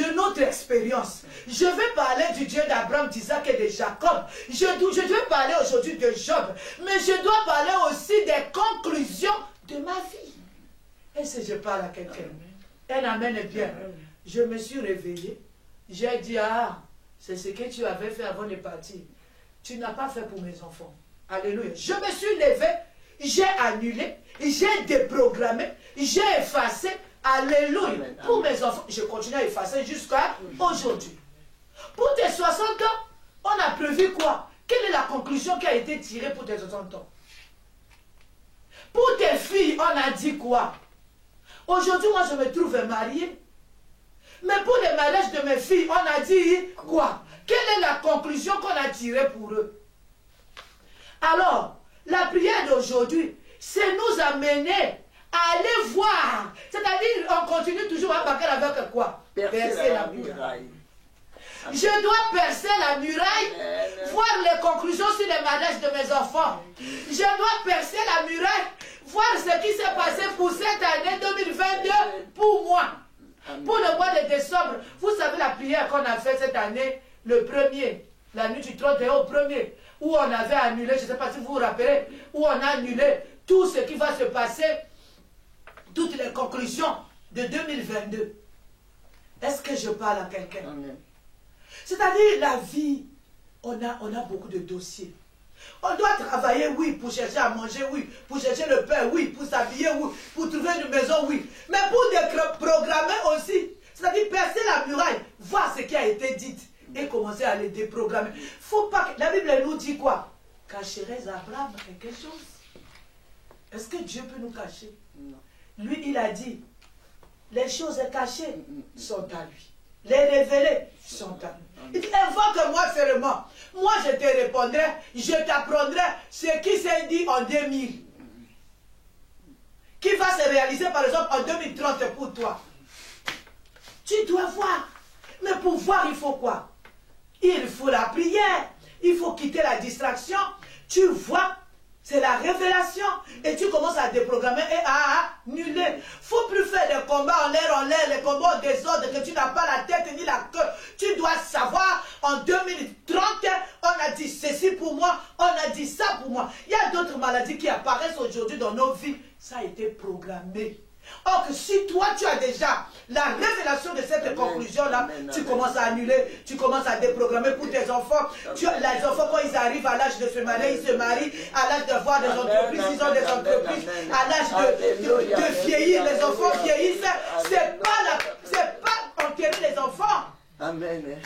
De notre expérience. Je vais parler du Dieu d'Abraham, d'Isaac et de Jacob. Je vais parler aujourd'hui de Job. Mais je dois parler aussi des conclusions de ma vie. Et si je parle à quelqu'un, un amen est bien. Je me suis réveillée. J'ai dit, ah, c'est ce que tu avais fait avant de partir. Tu n'as pas fait pour mes enfants. Alléluia. Je me suis levée, j'ai annulé, j'ai déprogrammé, j'ai effacé. Alléluia. Amen. Pour mes enfants, je continue à effacer jusqu'à aujourd'hui. Pour tes 60 ans, on a prévu quoi? Quelle est la conclusion qui a été tirée pour tes 60 ans? Pour tes filles, on a dit quoi? Aujourd'hui, moi, je me trouve mariée. Mais pour le mariage de mes filles, on a dit quoi? Quelle est la conclusion qu'on a tirée pour eux? Alors, la prière d'aujourd'hui, c'est nous amener à aller voir. C'est-à-dire, on continue toujours à baquer avec quoi? Percer la muraille. Je dois percer la muraille, voir les conclusions sur le mariage de mes enfants. Je dois percer la muraille, voir ce qui s'est passé pour cette année 2022 pour moi. Pour le mois de décembre, vous savez la prière qu'on a fait cette année, le 1er, la nuit du 31 au 1er, où on avait annulé, je ne sais pas si vous vous rappelez, où on a annulé tout ce qui va se passer, toutes les conclusions de 2022. Est-ce que je parle à quelqu'un? C'est-à-dire la vie, on a beaucoup de dossiers. On doit travailler, oui, pour chercher à manger, oui, pour chercher le pain, oui, pour s'habiller, oui, pour trouver une maison, oui. Mais pour programmer aussi, c'est-à-dire percer la muraille, voir ce qui a été dit et commencer à les déprogrammer. Faut pas que... La Bible nous dit quoi? Cacherais Abraham quelque chose? Est-ce que Dieu peut nous cacher? Non. Lui, il a dit, les choses cachées sont à lui. Les révélés sont à lui. Il dit, invoque-moi seulement. Moi, je te répondrai, je t'apprendrai ce qui s'est dit en 2000. Qui va se réaliser, par exemple, en 2030 pour toi. Tu dois voir. Mais pour voir, il faut quoi? Il faut la prière. Il faut quitter la distraction. Tu vois, c'est la révélation. Et tu commences à déprogrammer et à annuler. Il ne faut plus faire des combats en l'air, les combats au désordre, que tu n'as pas la tête ni la queue. Tu dois savoir, en 2030, on a dit ceci pour moi, on a dit ça pour moi. Il y a d'autres maladies qui apparaissent aujourd'hui dans nos vies. Ça a été programmé. Or que si toi tu as déjà la révélation de cette conclusion-là, tu commences à annuler, tu commences à déprogrammer pour tes enfants. Les enfants, quand ils arrivent à l'âge de se marier, ils se marient. À l'âge de voir des entreprises, ils ont des entreprises. À l'âge de vieillir, les enfants vieillissent. C'est pas enterrer les enfants. Amen.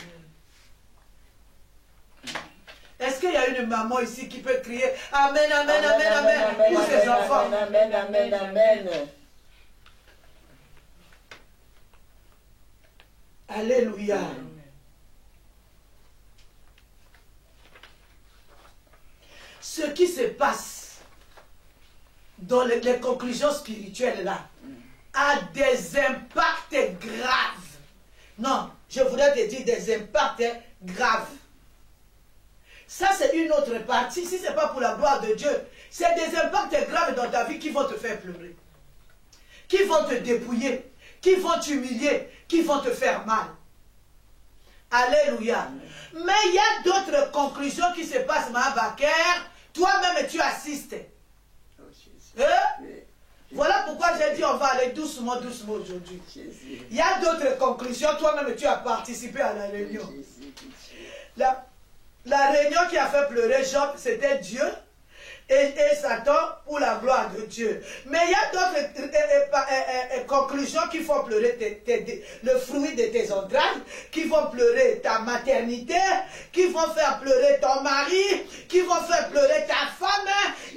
Est-ce qu'il y a une maman ici qui peut crier Amen, Amen, Amen, Amen pour ses enfants? Amen, Amen, Amen. Alléluia. ce qui se passe dans les conclusions spirituelles là a des impacts graves. Non, je voudrais te dire des impacts graves. Ça, c'est une autre partie. Si ce n'est pas pour la gloire de Dieu, c'est des impacts graves dans ta vie qui vont te faire pleurer, qui vont te dépouiller, qui vont t'humilier, qui vont te faire mal. Alléluia. Mais il y a d'autres conclusions qui se passent, Mahabaker. Toi-même, tu assistes. Voilà pourquoi j'ai dit on va aller doucement, doucement aujourd'hui. Il y a d'autres conclusions. Toi-même, tu as participé à la réunion. La réunion qui a fait pleurer Job, c'était Dieu et Satan pour la gloire de Dieu. Mais il y a d'autres conclusions qui font pleurer le fruit de tes entrailles, qui vont pleurer ta maternité, qui vont faire pleurer ton mari, qui vont faire pleurer ta femme,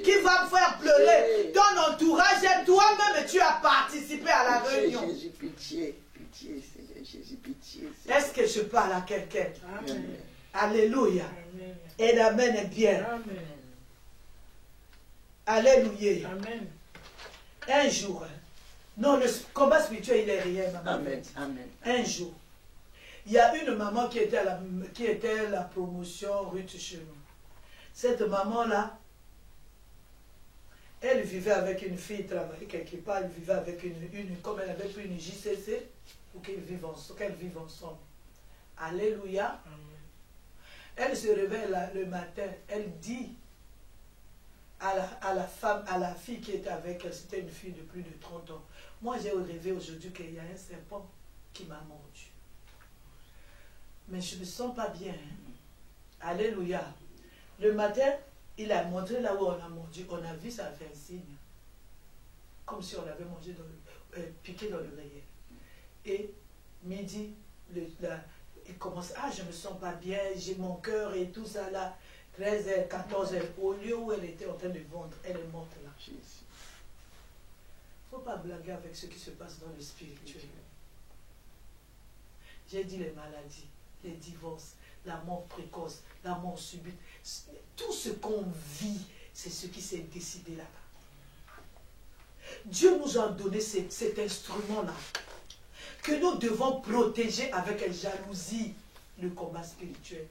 qui vont faire pleurer ton entourage. Et toi-même, tu as participé à la réunion. Jésus, pitié, pitié, Seigneur Jésus, pitié. Est-ce que je parle à quelqu'un? Amen. Alléluia. Amen. Et l'amen est bien. Amen. Alléluia. Amen. Un jour, non, le combat spirituel, il est rien, maman. Amen. Amen. Un jour, il y a une maman qui était à la promotion Ruth chez nous. Cette maman-là, elle vivait avec une fille, travaillait quelque part, elle vivait avec comme elle avait pris une JCC, pour qu'elles vivent ensemble. Alléluia. Amen. Elle se réveille le matin, elle dit à la fille qui était avec elle, c'était une fille de plus de 30 ans. Moi, j'ai rêvé aujourd'hui qu'il y a un serpent qui m'a mordu. Mais je ne me sens pas bien. Hein. Alléluia. Le matin, il a montré là où on a mordu. On a vu, ça a fait un signe. Comme si on avait mangé piqué dans le rayé. Et midi, il commence, je me sens pas bien, j'ai mon cœur et tout ça là. 13h, 14h, au lieu où elle était en train de vendre, elle est morte là. Il ne faut pas blaguer avec ce qui se passe dans le spirituel. J'ai dit les maladies, les divorces, la mort précoce, la mort subite. Tout ce qu'on vit, c'est ce qui s'est décidé là-bas. Dieu nous a donné cet instrument-là que nous devons protéger avec jalousie le combat spirituel.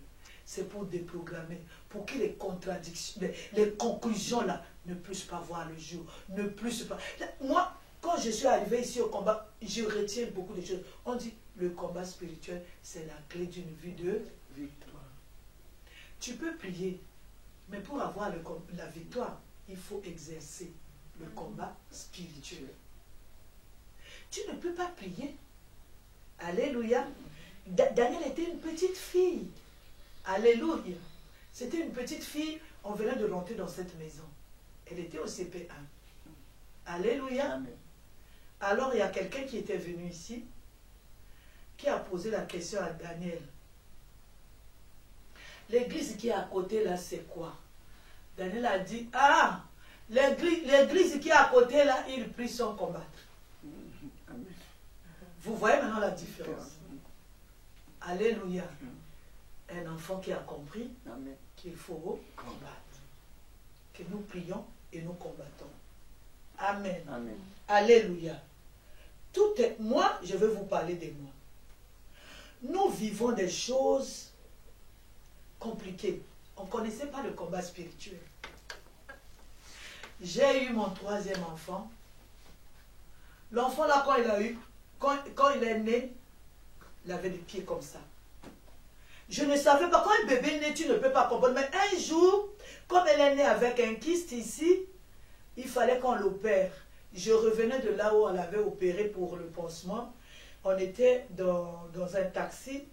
C'est pour déprogrammer, pour que les contradictions, les conclusions là ne puissent pas voir le jour, ne puissent pas. Moi, quand je suis arrivé ici au combat, je retiens beaucoup de choses. On dit le combat spirituel, c'est la clé d'une vie de victoire. Tu peux prier, mais pour avoir la victoire, il faut exercer le combat spirituel. Tu ne peux pas prier. Alléluia. Daniel était une petite fille. Alléluia. C'était une petite fille, on venait de rentrer dans cette maison. Elle était au CP1. Alléluia. Amen. Alors il y a quelqu'un qui était venu ici, qui a posé la question à Daniel. L'église qui est à côté là, c'est quoi? Daniel a dit, l'église qui est à côté là, il prie sans combattre. Vous voyez maintenant la différence. Alléluia. Un enfant qui a compris qu'il faut combattre. Que nous prions et nous combattons. Amen. Amen. Alléluia. Moi, je vais vous parler de moi. Nous vivons des choses compliquées. On ne connaissait pas le combat spirituel. J'ai eu mon 3e enfant. L'enfant là, quand il est né, il avait des pieds comme ça. Je ne savais pas, quand un bébé est né, tu ne peux pas comprendre. Mais un jour, comme elle est née avec un kyste ici, il fallait qu'on l'opère. Je revenais de là où on l'avait opéré pour le pansement. On était dans un taxi.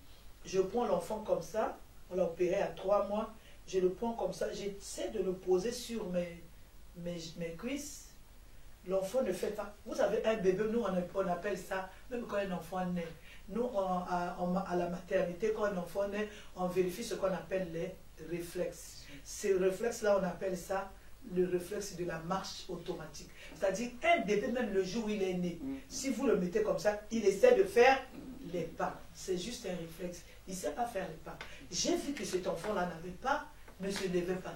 Je prends l'enfant comme ça. On l'a opéré à 3 mois. Je le prends comme ça. J'essaie de le poser sur mes cuisses. L'enfant ne fait pas. Vous savez, un bébé, nous, on appelle ça, même quand un enfant naît. Nous, à la maternité, quand un enfant naît, on vérifie ce qu'on appelle les réflexes. Ces réflexes-là, on appelle ça le réflexe de la marche automatique. C'est-à-dire, un bébé, même le jour où il est né, si vous le mettez comme ça, il essaie de faire les pas. C'est juste un réflexe. Il ne sait pas faire les pas. J'ai vu que cet enfant-là ne se levait pas.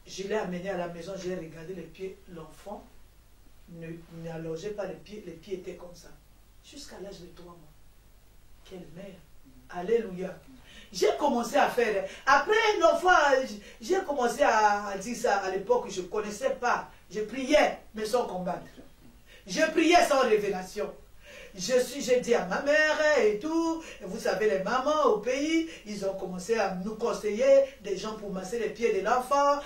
Je l'ai amené à la maison, j'ai regardé les pieds. L'enfant n'allongeait pas les pieds étaient comme ça. Jusqu'à l'âge de 3 mois. Quelle mère. Alléluia. J'ai commencé à faire. Après l'enfant, j'ai commencé à dire ça à l'époque, je ne connaissais pas. Je priais, mais sans combattre. Je priais sans révélation. J'ai dit à ma mère et tout, et vous savez, les mamans au pays, ils ont commencé à nous conseiller des gens pour masser les pieds de l'enfant.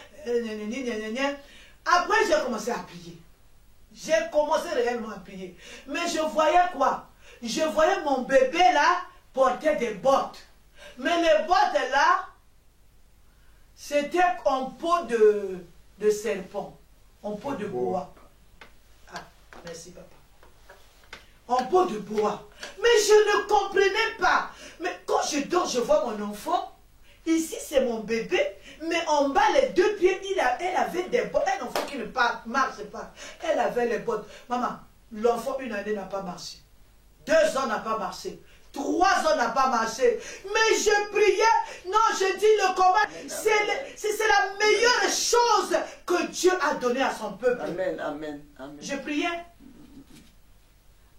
Après, j'ai commencé à prier. J'ai commencé réellement à prier. Mais je voyais quoi? Je voyais mon bébé là porter des bottes. Mais les bottes là, c'était en peau de serpent, en peau de bois. Ah, merci papa. En peau de bois. Mais je ne comprenais pas. Mais quand je dors, je vois mon enfant. Ici, c'est mon bébé. Mais en bas, les 2 pieds, elle avait des bottes. Un enfant qui ne marche pas. Elle avait les bottes. Maman, l'enfant, 1 année n'a pas marché. 2 ans n'a pas marché. 3 ans n'a pas marché. Mais je priais. Non, je dis le combat. C'est la meilleure chose que Dieu a donnée à son peuple. Amen, amen, amen. Je priais.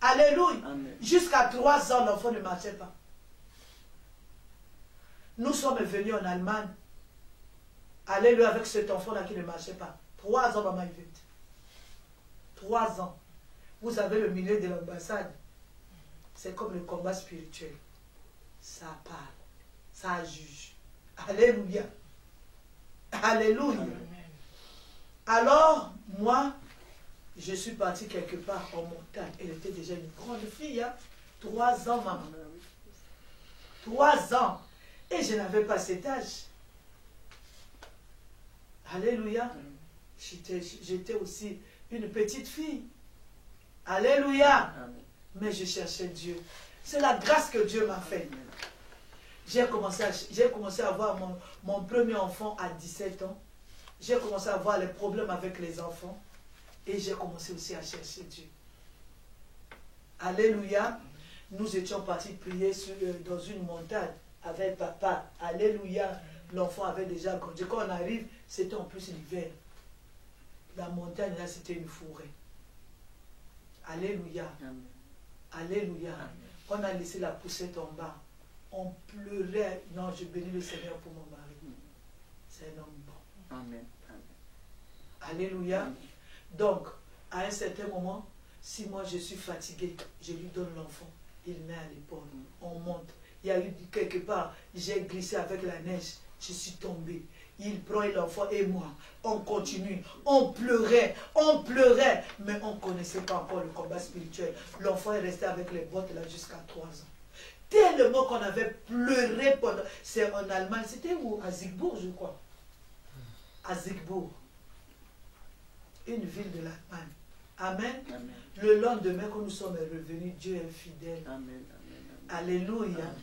Alléluia. Amen. Jusqu'à 3 ans, l'enfant ne marchait pas. Nous sommes venus en Allemagne. Alléluia avec cet enfant-là qui ne marchait pas. 3 ans, maman Yvette. 3 ans. Vous avez le milieu de l'ambassade. C'est comme le combat spirituel. Ça parle. Ça juge. Alléluia. Alléluia. Alors, moi, je suis partie quelque part en montagne. Elle était déjà une grande fille. Hein? 3 ans, maman. 3 ans. Et je n'avais pas cet âge. Alléluia. J'étais aussi une petite fille. Alléluia. Mais je cherchais Dieu. C'est la grâce que Dieu m'a faite. J'ai commencé à avoir mon premier enfant à 17 ans. J'ai commencé à avoir les problèmes avec les enfants. Et j'ai commencé aussi à chercher Dieu. Alléluia. Nous étions partis prier dans une montagne avec papa. Alléluia. L'enfant avait déjà grandi. Quand on arrive, c'était en plus l'hiver. La montagne, là, c'était une forêt. Alléluia. Alléluia. On a laissé la poussette en bas. On pleurait. Non, je bénis le Seigneur pour mon mari. C'est un homme bon. Amen. Alléluia. Amen. Donc, à un certain moment, si moi je suis fatiguée, je lui donne l'enfant. Il met à l'épaule. On monte. Il y a eu quelque part, j'ai glissé avec la neige. Je suis tombée. Il prend l'enfant et moi. On continue. On pleurait, mais on ne connaissait pas encore le combat spirituel. L'enfant est resté avec les bottes là jusqu'à 3 ans. Tellement qu'on avait pleuré pendant... C'est en Allemagne. C'était où? À Siegburg, je crois. À Siegburg. Une ville de l'Allemagne. Amen. Amen. Le lendemain, quand nous sommes revenus, Dieu est fidèle. Amen. Alléluia. Amen.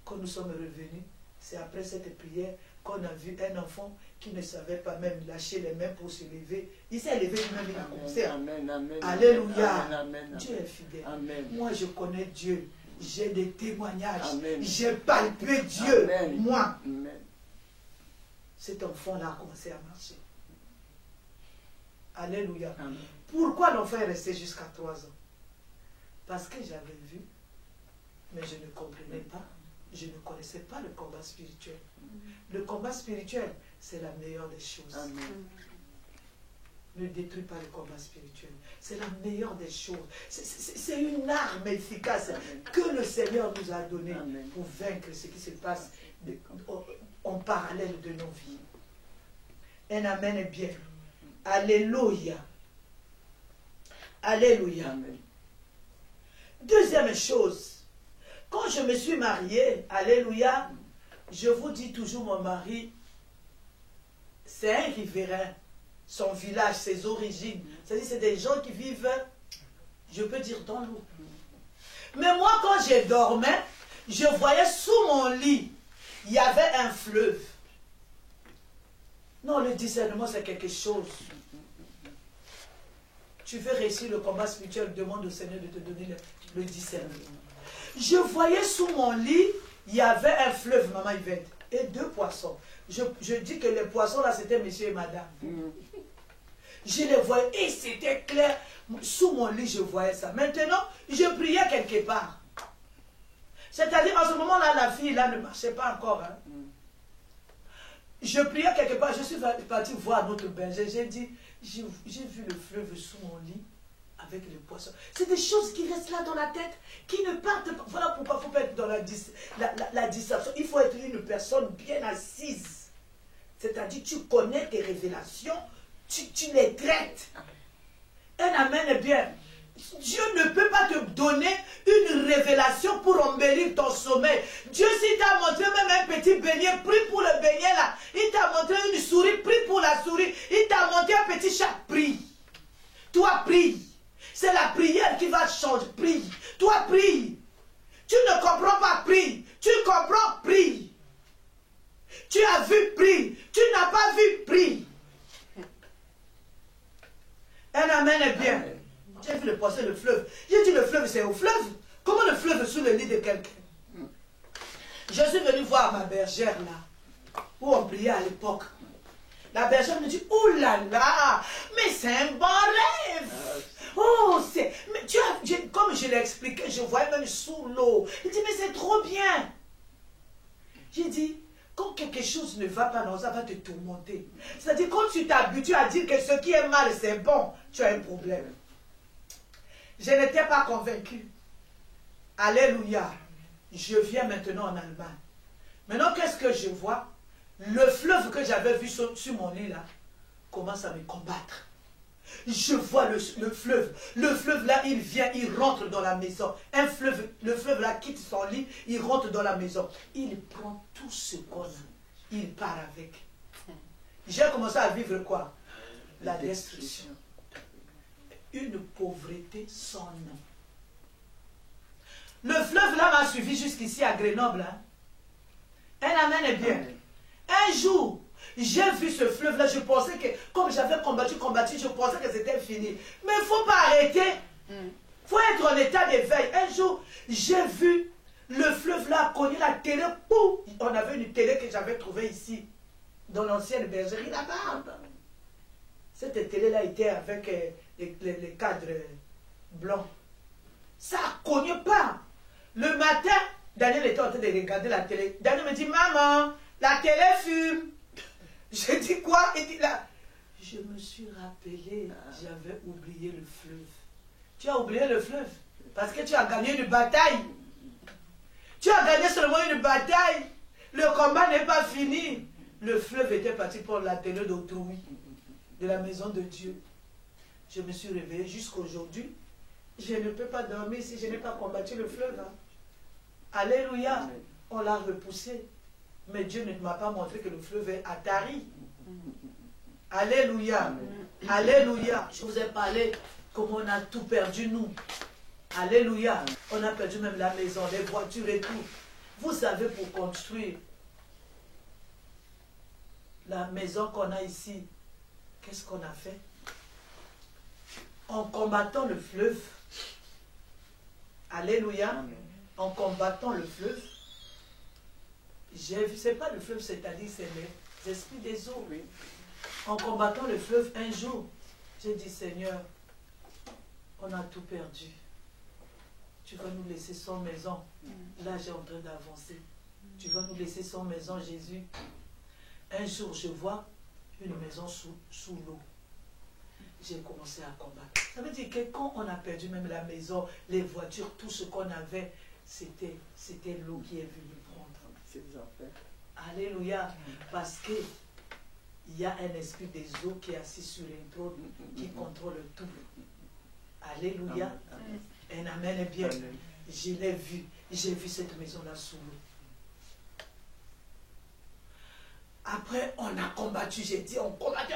Quand nous sommes revenus, c'est après cette prière qu'on a vu un enfant qui ne savait pas même lâcher les mains pour se lever. Il s'est levé lui-même, il a commencé. Alléluia. Dieu est fidèle. Amen. Moi, je connais Dieu. J'ai des témoignages. Amen. J'ai palpé Dieu. Amen. Moi, Amen. cet enfant-là a commencé à marcher. Alléluia. Amen. Pourquoi l'enfant est resté jusqu'à 3 ans? Parce que j'avais vu, mais je ne comprenais pas. Je ne connaissais pas le combat spirituel. Le combat spirituel, c'est la meilleure des choses. Amen. Ne détruis pas le combat spirituel. C'est la meilleure des choses. C'est une arme efficace que le Seigneur nous a donnée pour vaincre ce qui se passe en parallèle de nos vies. Un amen est bien. Alléluia. Alléluia. Amen. Deuxième chose, quand je me suis mariée, alléluia, je vous dis toujours, mon mari, c'est un riverain, son village, ses origines. C'est-à-dire, c'est des gens qui vivent, je peux dire, dans l'eau. Mais moi, quand je dormais, je voyais sous mon lit, il y avait un fleuve. Non, le discernement, c'est quelque chose. Tu veux réussir le combat spirituel, demande au Seigneur de te donner le discernement. Je voyais sous mon lit, il y avait un fleuve, maman Yvette. et 2 poissons. Je dis que les poissons là, c'était monsieur et madame. Je les voyais et c'était clair. Sous mon lit, je voyais ça. Maintenant, je priais quelque part. C'est-à-dire, en ce moment-là, la fille là ne marchait pas encore. Hein. Je priais quelque part. Je suis parti voir notre berger. J'ai dit, j'ai vu le fleuve sous mon lit avec les poissons. C'est des choses qui restent là dans la tête, qui ne partent pas. Voilà pourquoi il faut pas être dans la distraction. Il faut être une personne bien assise. C'est-à-dire, tu connais tes révélations, tu les traites. Un amen est bien. Dieu ne peut pas te donner une révélation pour embellir ton sommeil. Dieu, s'il t'a montré même un petit beignet, prie pour le beignet là. Il t'a montré une souris, prie pour la souris. Il t'a montré un petit chat, prie. Toi, prie. C'est la prière qui va changer, prie. Toi, prie. Tu ne comprends pas, prie. Tu comprends, prie. Tu as vu, prie. Tu n'as pas vu, prie. Un amen est bien. Amen. J'ai vu le poisson, le fleuve. J'ai dit le fleuve, c'est au fleuve. Comment le fleuve est sous le lit de quelqu'un? Je suis venu voir ma bergère là, où on priait à l'époque. La bergère me dit, oh là là, mais c'est un bon rêve. Oh, c'est... Mais tu as... Comme je l'ai expliqué, je voyais même sous l'eau. Il dit, mais c'est trop bien. J'ai dit, quand quelque chose ne va pas, non, ça va te tourmenter. C'est-à-dire, quand tu t'habitues à dire que ce qui est mal, c'est bon, tu as un problème. Je n'étais pas convaincu. Alléluia. Je viens maintenant en Allemagne. Maintenant, qu'est-ce que je vois? Le fleuve que j'avais vu sur mon lit là commence à me combattre. Je vois le fleuve. Le fleuve là, il vient, il rentre dans la maison. Le fleuve là quitte son lit, il rentre dans la maison. Il prend tout ce qu'on a. Il part avec. J'ai commencé à vivre quoi? La destruction. Une pauvreté sans nom. Le fleuve là m'a suivi jusqu'ici à Grenoble. Hein. Un amen est bien. Un jour, j'ai vu ce fleuve là, je pensais que, comme j'avais combattu, je pensais que c'était fini. Mais il ne faut pas arrêter. Il faut être en état d'éveil. Un jour, j'ai vu le fleuve là cogner la télé. Pouf, on avait une télé que j'avais trouvée ici, dans l'ancienne bergerie là-bas. Cette télé là était avec les cadres blancs. Ça ne cogne pas. Le matin, Daniel était en train de regarder la télé. Daniel me dit, maman, la télé fume. Je dis quoi? Il dit là. Je me suis rappelé, j'avais oublié le fleuve. Tu as oublié le fleuve parce que tu as gagné une bataille. Tu as gagné seulement une bataille. Le combat n'est pas fini. Le fleuve était parti pour la télé d'autrui, de la maison de Dieu. Je me suis réveillé jusqu'à aujourd'hui. Je ne peux pas dormir si je n'ai pas combattu le fleuve. Hein. Alléluia. On l'a repoussé. Mais Dieu ne m'a pas montré que le fleuve est attari. Alléluia. Alléluia. Je vous ai parlé comment on a tout perdu, nous. Alléluia. On a perdu même la maison, les voitures et tout. Vous savez, pour construire la maison qu'on a ici, qu'est-ce qu'on a fait? En combattant le fleuve. Alléluia. En combattant le fleuve. J'ai vu, c'est pas le fleuve, c'est-à-dire c'est les esprits des eaux. Oui. En combattant le fleuve, un jour, j'ai dit, Seigneur, on a tout perdu. Tu vas nous laisser sans maison. Là, j'ai en train d'avancer. Tu vas nous laisser sans maison, Jésus. Un jour, je vois une maison sous l'eau. J'ai commencé à combattre. Ça veut dire que quand on a perdu même la maison, les voitures, tout ce qu'on avait, c'était l'eau qui est venue prendre. Alléluia. Parce que il y a un esprit des eaux qui est assis sur un trône, qui contrôle tout. Alléluia. Un amen est bien. Je l'ai vu. J'ai vu cette maison-là sous l'eau. Après, on a combattu. J'ai dit, on combattait.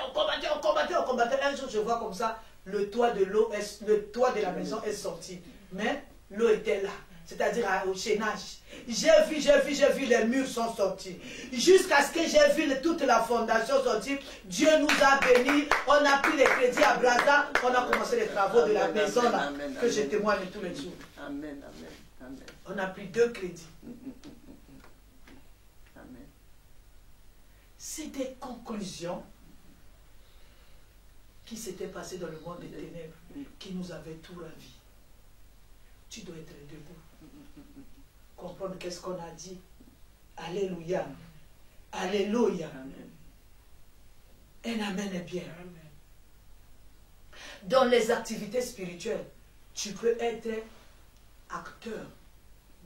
Un jour, je vois comme ça, le toit de l'eau, le toit de la maison est sorti. Mais l'eau était là. C'est-à-dire au chaînage. J'ai vu, les murs sont sortis. Jusqu'à ce que j'ai vu toute la fondation sortir, Dieu nous a bénis. On a pris les crédits à Brazza, on a commencé les travaux de la maison là, que je témoigne tous les jours. Amen. On a pris 2 crédits. C'est des conclusions qui s'étaient passées dans le monde des ténèbres, qui nous avaient tout ravi. Tu dois être debout. Comprendre qu'est-ce qu'on a dit. Alléluia. Alléluia. Un amen est bien. Dans les activités spirituelles, tu peux être acteur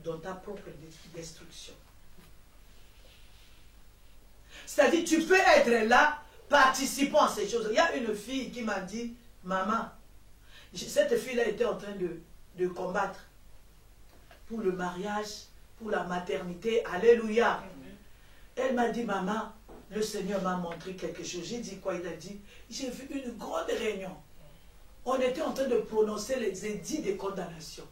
dans ta propre destruction. C'est-à-dire, tu peux être là, participant à ces choses. Il y a une fille qui m'a dit, maman, cette fille-là était en train de combattre pour le mariage, pour la maternité. Alléluia. Elle m'a dit, maman, le Seigneur m'a montré quelque chose. J'ai dit quoi? Il a dit, j'ai vu une grande réunion. On était en train de prononcer les édits de condamnation.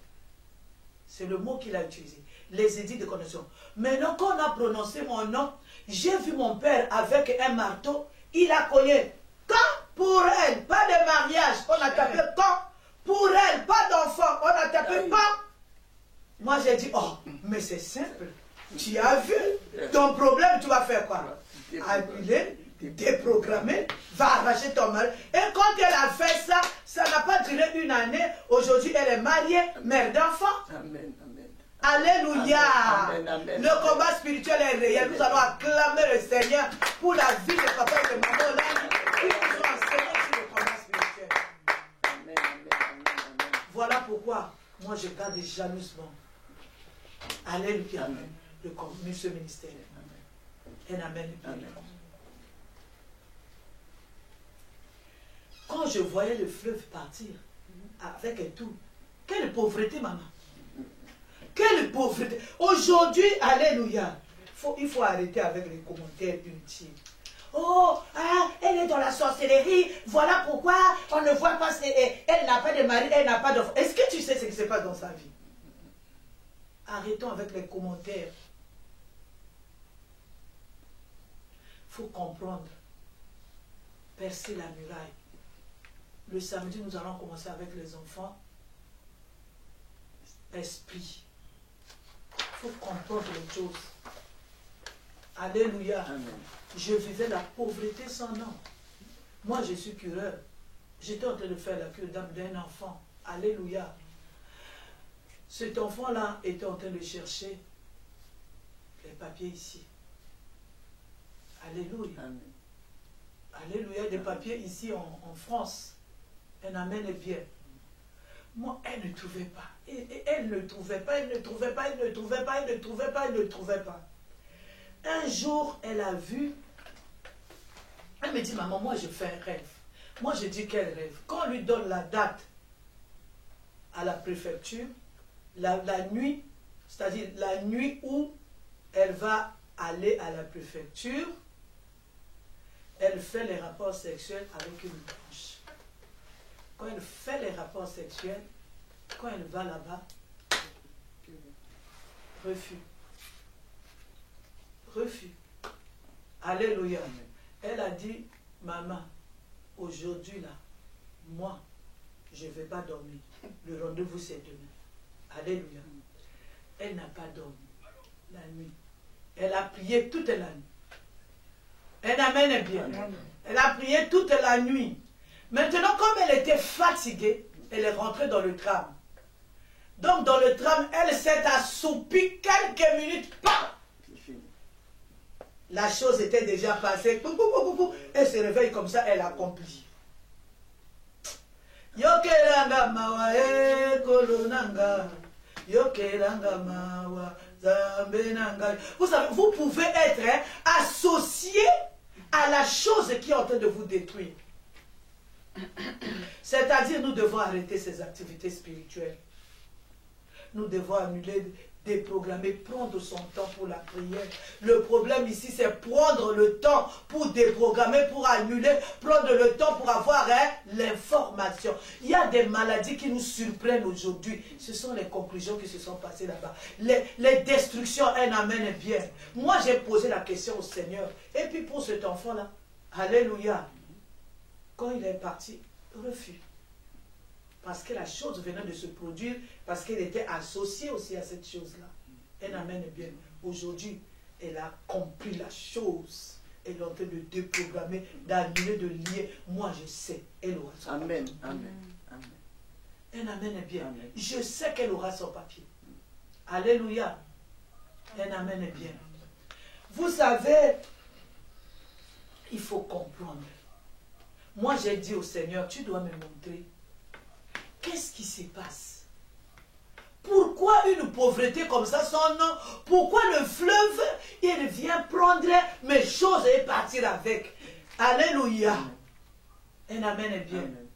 C'est le mot qu'il a utilisé. Les édits de condamnation. Maintenant, quand on a prononcé mon nom, j'ai vu mon père avec un marteau. Il a cogné. Quand pour elle, pas de mariage, on a tapé quand. Pour elle, pas d'enfant, on a tapé quand. Moi, j'ai dit, oh, mais c'est simple. Tu as vu ton problème, tu vas faire quoi? Annuler, déprogrammer, va arracher ton mari. Et quand elle a fait ça, ça n'a pas duré une année. Aujourd'hui, elle est mariée, mère d'enfant. Amen, amen. Alléluia. Amen, amen. Le combat spirituel est réel. Nous allons acclamer le Seigneur pour la vie de papa et de maman là qui nous ont enseigné sur le combat spirituel. Amen, amen, amen, amen. Voilà pourquoi moi je garde jalousement. Alléluia. Amen. Ce ministère. Amen. Un amen. Amen. Quand je voyais le fleuve partir avec tout, quelle pauvreté, maman. Quelle pauvreté. Aujourd'hui, alléluia. Il faut arrêter avec les commentaires inutiles. Oh, ah, elle est dans la sorcellerie. Voilà pourquoi on ne voit pas. Elle n'a pas de mari, elle n'a pas d'enfant. Est-ce que tu sais ce qui se passe dans sa vie? Arrêtons avec les commentaires. Il faut comprendre. Percer la muraille. Le samedi, nous allons commencer avec les enfants. Esprit. Il faut comprendre les choses. Alléluia. Amen. Je vivais la pauvreté sans nom. Moi, je suis cureur. J'étais en train de faire la cure d'un enfant. Alléluia. Cet enfant-là était en train de chercher les papiers ici. Alléluia. Amen. Alléluia. Des papiers ici en France. Un amen est bien. Moi, elle ne trouvait pas. Elle ne trouvait pas, elle ne trouvait pas, elle ne trouvait pas, elle ne trouvait pas, elle ne trouvait pas. Un jour, elle a vu. Elle me dit, maman, moi je fais un rêve. Moi je dis quel rêve. Quand on lui donne la date à la préfecture, la nuit, c'est-à-dire la nuit où elle va aller à la préfecture, elle fait les rapports sexuels avec une blanche. Quand elle fait les rapports sexuels, quand elle va là-bas, refus. Refus. Alléluia. Elle a dit, maman, aujourd'hui là, moi, je ne vais pas dormir. Le rendez-vous c'est demain. Alléluia. Elle n'a pas dormi la nuit. Elle a prié toute la nuit. Un amen est bien. Elle a prié toute la nuit. Maintenant, comme elle était fatiguée, elle est rentrée dans le tram. Donc, dans le tram, elle s'est assoupie quelques minutes. Pam! La chose était déjà passée. Elle se réveille comme ça, elle accomplit. Yokelanga mawa e kolonanga. Yokelanga mawa zambenanga. Vous savez, vous pouvez être associé à la chose qui est en train de vous détruire. C'est-à-dire, nous devons arrêter ces activités spirituelles. Nous devons annuler, déprogrammer, prendre son temps pour la prière. Le problème ici, c'est prendre le temps pour déprogrammer, pour annuler, prendre le temps pour avoir l'information. Il y a des maladies qui nous surprennent aujourd'hui. Ce sont les conclusions qui se sont passées là-bas. Les destructions, un amen est bien. Moi, j'ai posé la question au Seigneur. Et puis pour cet enfant-là, alléluia, quand il est parti, refus. Parce que la chose venait de se produire, parce qu'elle était associée aussi à cette chose-là. Un amen est bien. Aujourd'hui, elle a compris la chose. Elle est en train de déprogrammer, d'annuler, de lier. Moi, je sais, elle aura son papier. Amen. Amen. Amen. Un amen est bien. Amen. Je sais qu'elle aura son papier. Alléluia. Un amen est bien. Vous savez, il faut comprendre. Moi, j'ai dit au Seigneur, tu dois me montrer qu'est-ce qui se passe. Pourquoi une pauvreté comme ça, son nom? Pourquoi le fleuve, il vient prendre mes choses et partir avec? Alléluia. Un amen est bien. Amen.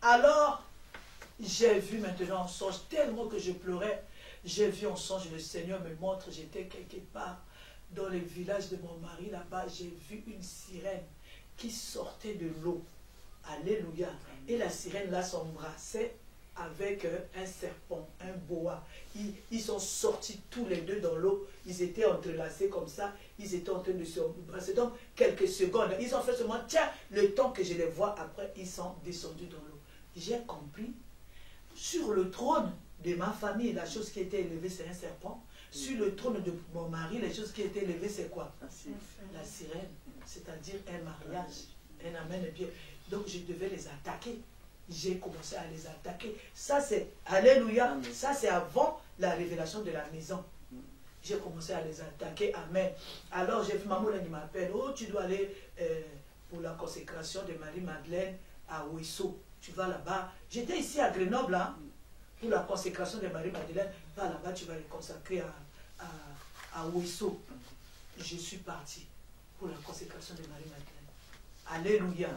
Alors, j'ai vu maintenant en songe, tellement que je pleurais, j'ai vu en songe, le Seigneur me montre, j'étais quelque part dans le village de mon mari, là-bas, j'ai vu une sirène qui sortait de l'eau. Alléluia. Et la sirène là s'embrassait avec un serpent, un boa. Ils sont sortis tous les deux dans l'eau, ils étaient entrelacés comme ça, ils étaient en train de se embrasser. Donc, quelques secondes, ils ont fait seulement, tiens, le temps que je les vois, après, ils sont descendus dans l'eau. J'ai compris, sur le trône de ma famille, la chose qui était élevée, c'est un serpent. Sur le trône de mon mari, les choses qui étaient élevées, c'est quoi? La sirène, c'est-à-dire un mariage. Un amen est bien. Donc, je devais les attaquer. J'ai commencé à les attaquer. Ça, c'est, alléluia, amen. Ça, c'est avant la révélation de la maison. J'ai commencé à les attaquer, amen. Alors, j'ai vu maman qui m'appelle, oh, tu dois aller pour la consécration de Marie-Madeleine à Ouessau. Tu vas là-bas. J'étais ici à Grenoble, hein, pour la consécration de Marie-Madeleine. Va là-bas, tu vas les consacrer à Ouessau. Je suis parti pour la consécration de Marie-Madeleine. Alléluia.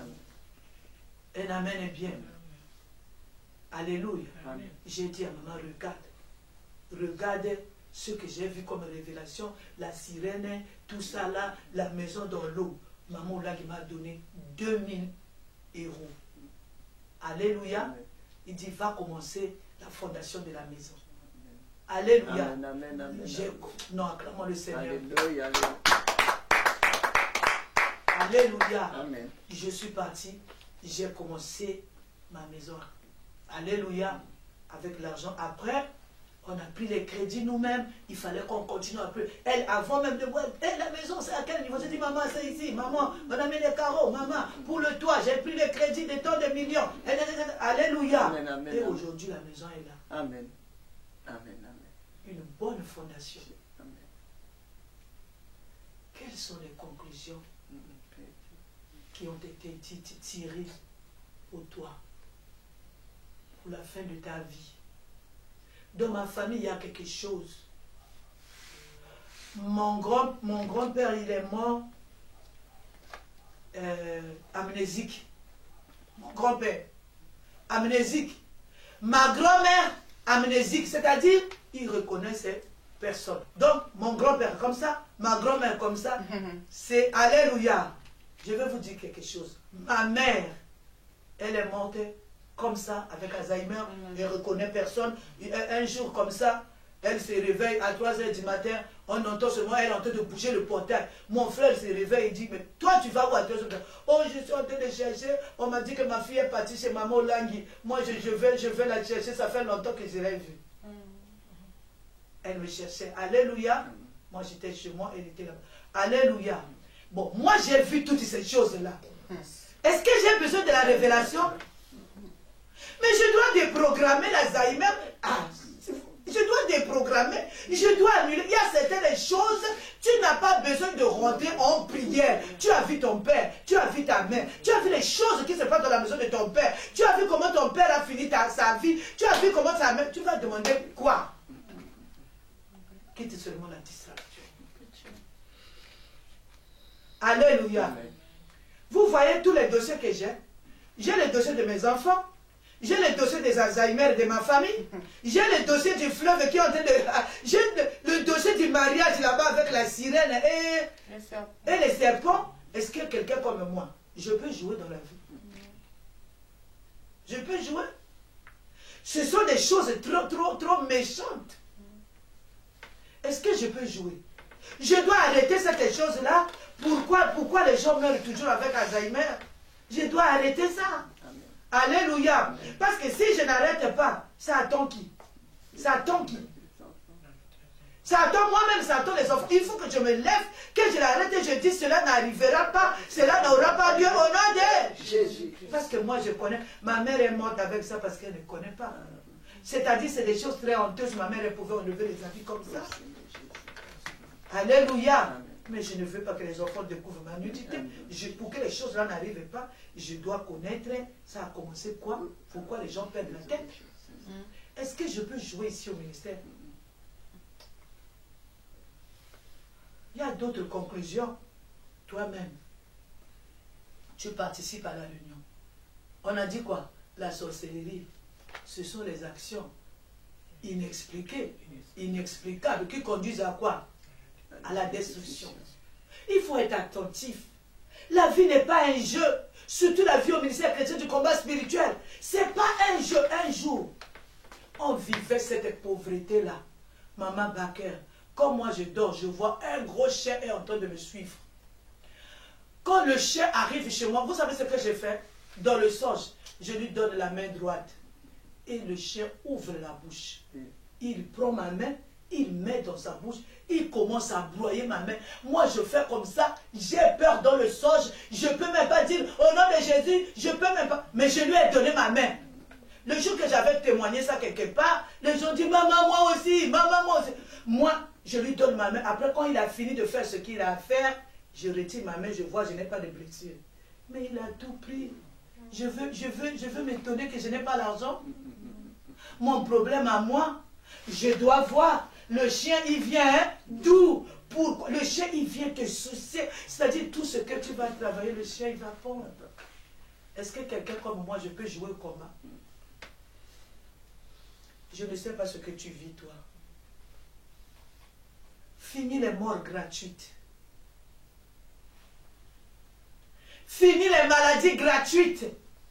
Un amen est bien. Alléluia. J'ai dit à maman, regarde ce que j'ai vu comme révélation, la sirène, tout ça là, la maison dans l'eau. Maman là, il m'a donné 2000 €. Alléluia. Il dit, va commencer la fondation de la maison. Alléluia. Amen, amen, amen. Non, acclamons le Seigneur. Alléluia. Alléluia. Amen. Je suis parti, j'ai commencé ma maison. Alléluia. Avec l'argent. Après, on a pris les crédits nous-mêmes. Il fallait qu'on continue un peu. Elle, avant même de voir, la maison, c'est à quel niveau? J'ai dit, maman, c'est ici. Maman, on a mis les carreaux. Maman, pour le toit, j'ai pris les crédits de tant de millions. Alléluia. Amen, amen, et aujourd'hui, la maison est là. Amen. Amen, amen. Une bonne fondation. Amen. Quelles sont les conclusions qui ont été tirées pour toi, pour la fin de ta vie? Dans ma famille, il y a quelque chose. Mon grand-père, il est mort amnésique. Mon grand-père, amnésique. Ma grand-mère, amnésique, c'est-à-dire, il reconnaissait personne. Donc, mon grand-père comme ça, ma grand-mère comme ça, c'est alléluia. Je vais vous dire quelque chose. Ma mère, elle est morte comme ça, avec Alzheimer, elle ne reconnaît personne. Un jour comme ça, elle se réveille à 3 h du matin, on entend seulement elle en train de bouger le portail. Mon frère se réveille et dit, mais toi tu vas où à 3 h? Oh, je suis en train de chercher, on m'a dit que ma fille est partie chez maman Langui. Moi je vais la chercher, ça fait longtemps que je l'ai vue. Elle me cherchait, alléluia. Moi j'étais chez moi, elle était là-bas. Alléluia. Bon, moi j'ai vu toutes ces choses-là. Est-ce que j'ai besoin de la révélation? Mais je dois déprogrammer l'Alzheimer. Je dois déprogrammer, je dois annuler. Il y a certaines choses, tu n'as pas besoin de rentrer en prière. Tu as vu ton père, tu as vu ta mère, tu as vu les choses qui se passent dans la maison de ton père. Tu as vu comment ton père a fini sa vie. Tu as vu comment sa mère. Tu vas demander quoi? Quitte seulement la distraction. Alléluia. Vous voyez tous les dossiers que j'ai. J'ai les dossiers de mes enfants. J'ai le dossier des Alzheimer de ma famille. J'ai le dossier du fleuve qui est en train de... J'ai le dossier du mariage là-bas avec la sirène et les serpents. Est-ce que quelqu'un comme moi, je peux jouer dans la vie? Je peux jouer? Ce sont des choses trop méchantes. Est-ce que je peux jouer? Je dois arrêter cette chose-là. Pourquoi les gens meurent toujours avec Alzheimer? Je dois arrêter ça. Alléluia. Parce que si je n'arrête pas, ça attend qui? Ça attend qui? Ça attend moi-même, ça attend les enfants. Il faut que je me lève, que je l'arrête et je dis cela n'arrivera pas, cela n'aura pas lieu au nom de Jésus. Parce que moi je connais, ma mère est morte avec ça parce qu'elle ne connaît pas. C'est-à-dire c'est des choses très honteuses, ma mère elle pouvait enlever les habits comme ça. Alléluia. Mais je ne veux pas que les enfants découvrent ma nudité. Pour que les choses là n'arrivent pas, je dois connaître, ça a commencé quoi, pourquoi les gens perdent la tête. Est-ce que je peux jouer ici au ministère? Il y a d'autres conclusions. Toi-même, tu participes à la réunion. On a dit quoi? La sorcellerie, ce sont les actions inexpliquées, inexplicables, qui conduisent à quoi? À la destruction. Il faut être attentif. La vie n'est pas un jeu. Surtout la vie au ministère chrétien du combat spirituel. Ce n'est pas un jeu. Un jour, on vivait cette pauvreté-là. Maman Baker, quand moi je dors, je vois un gros chien est en train de me suivre. Quand le chien arrive chez moi, vous savez ce que j'ai fait? Dans le songe, je lui donne la main droite. Et le chien ouvre la bouche. Il prend ma main, il met dans sa bouche, il commence à broyer ma main. Moi, je fais comme ça, j'ai peur dans le songe. Je ne peux même pas dire, au nom de Jésus, je ne peux même pas. Mais je lui ai donné ma main. Le jour que j'avais témoigné ça quelque part, les gens disent, maman, moi aussi, maman, moi aussi. Moi, je lui donne ma main. Après, quand il a fini de faire ce qu'il a à faire, je retire ma main, je vois, je n'ai pas de blessure. Mais il a tout pris. Je veux m'étonner que je n'ai pas l'argent. Mon problème à moi, je dois voir. Le chien, il vient d'où? Le chien, il vient te soucier. C'est-à-dire, tout ce que tu vas travailler, le chien, il va pondre. Est-ce que quelqu'un comme moi, je peux jouer au combat? Je ne sais pas ce que tu vis, toi. Finis les morts gratuites. Finis les maladies gratuites.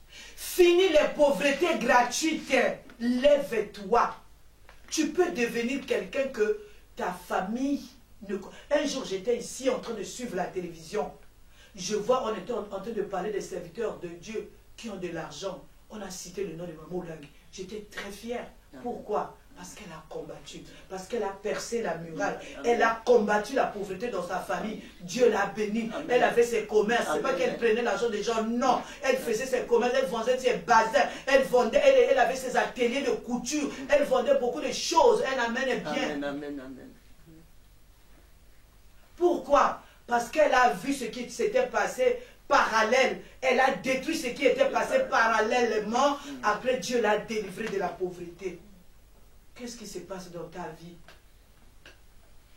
Finis les pauvretés gratuites. Lève-toi. Tu peux devenir quelqu'un que ta famille ne... Un jour, j'étais ici en train de suivre la télévision. Je vois, on était en train de parler des serviteurs de Dieu qui ont de l'argent. On a cité le nom de Maman Olang. J'étais très fière. Pourquoi? Parce qu'elle a combattu. Parce qu'elle a percé la muraille. Elle a combattu la pauvreté dans sa famille. Dieu l'a bénie. Elle avait ses commerces. Ce n'est pas qu'elle prenait l'argent des gens. Non. Elle faisait ses commerces. Elle vendait ses bazins. Elle vendait. Elle avait ses ateliers de couture. Elle vendait beaucoup de choses. Elle amène bien. Amen, amen, amen. Pourquoi? Parce qu'elle a vu ce qui s'était passé parallèle. Elle a détruit ce qui était passé parallèlement. Après, Dieu l'a délivré de la pauvreté. Qu'est-ce qui se passe dans ta vie?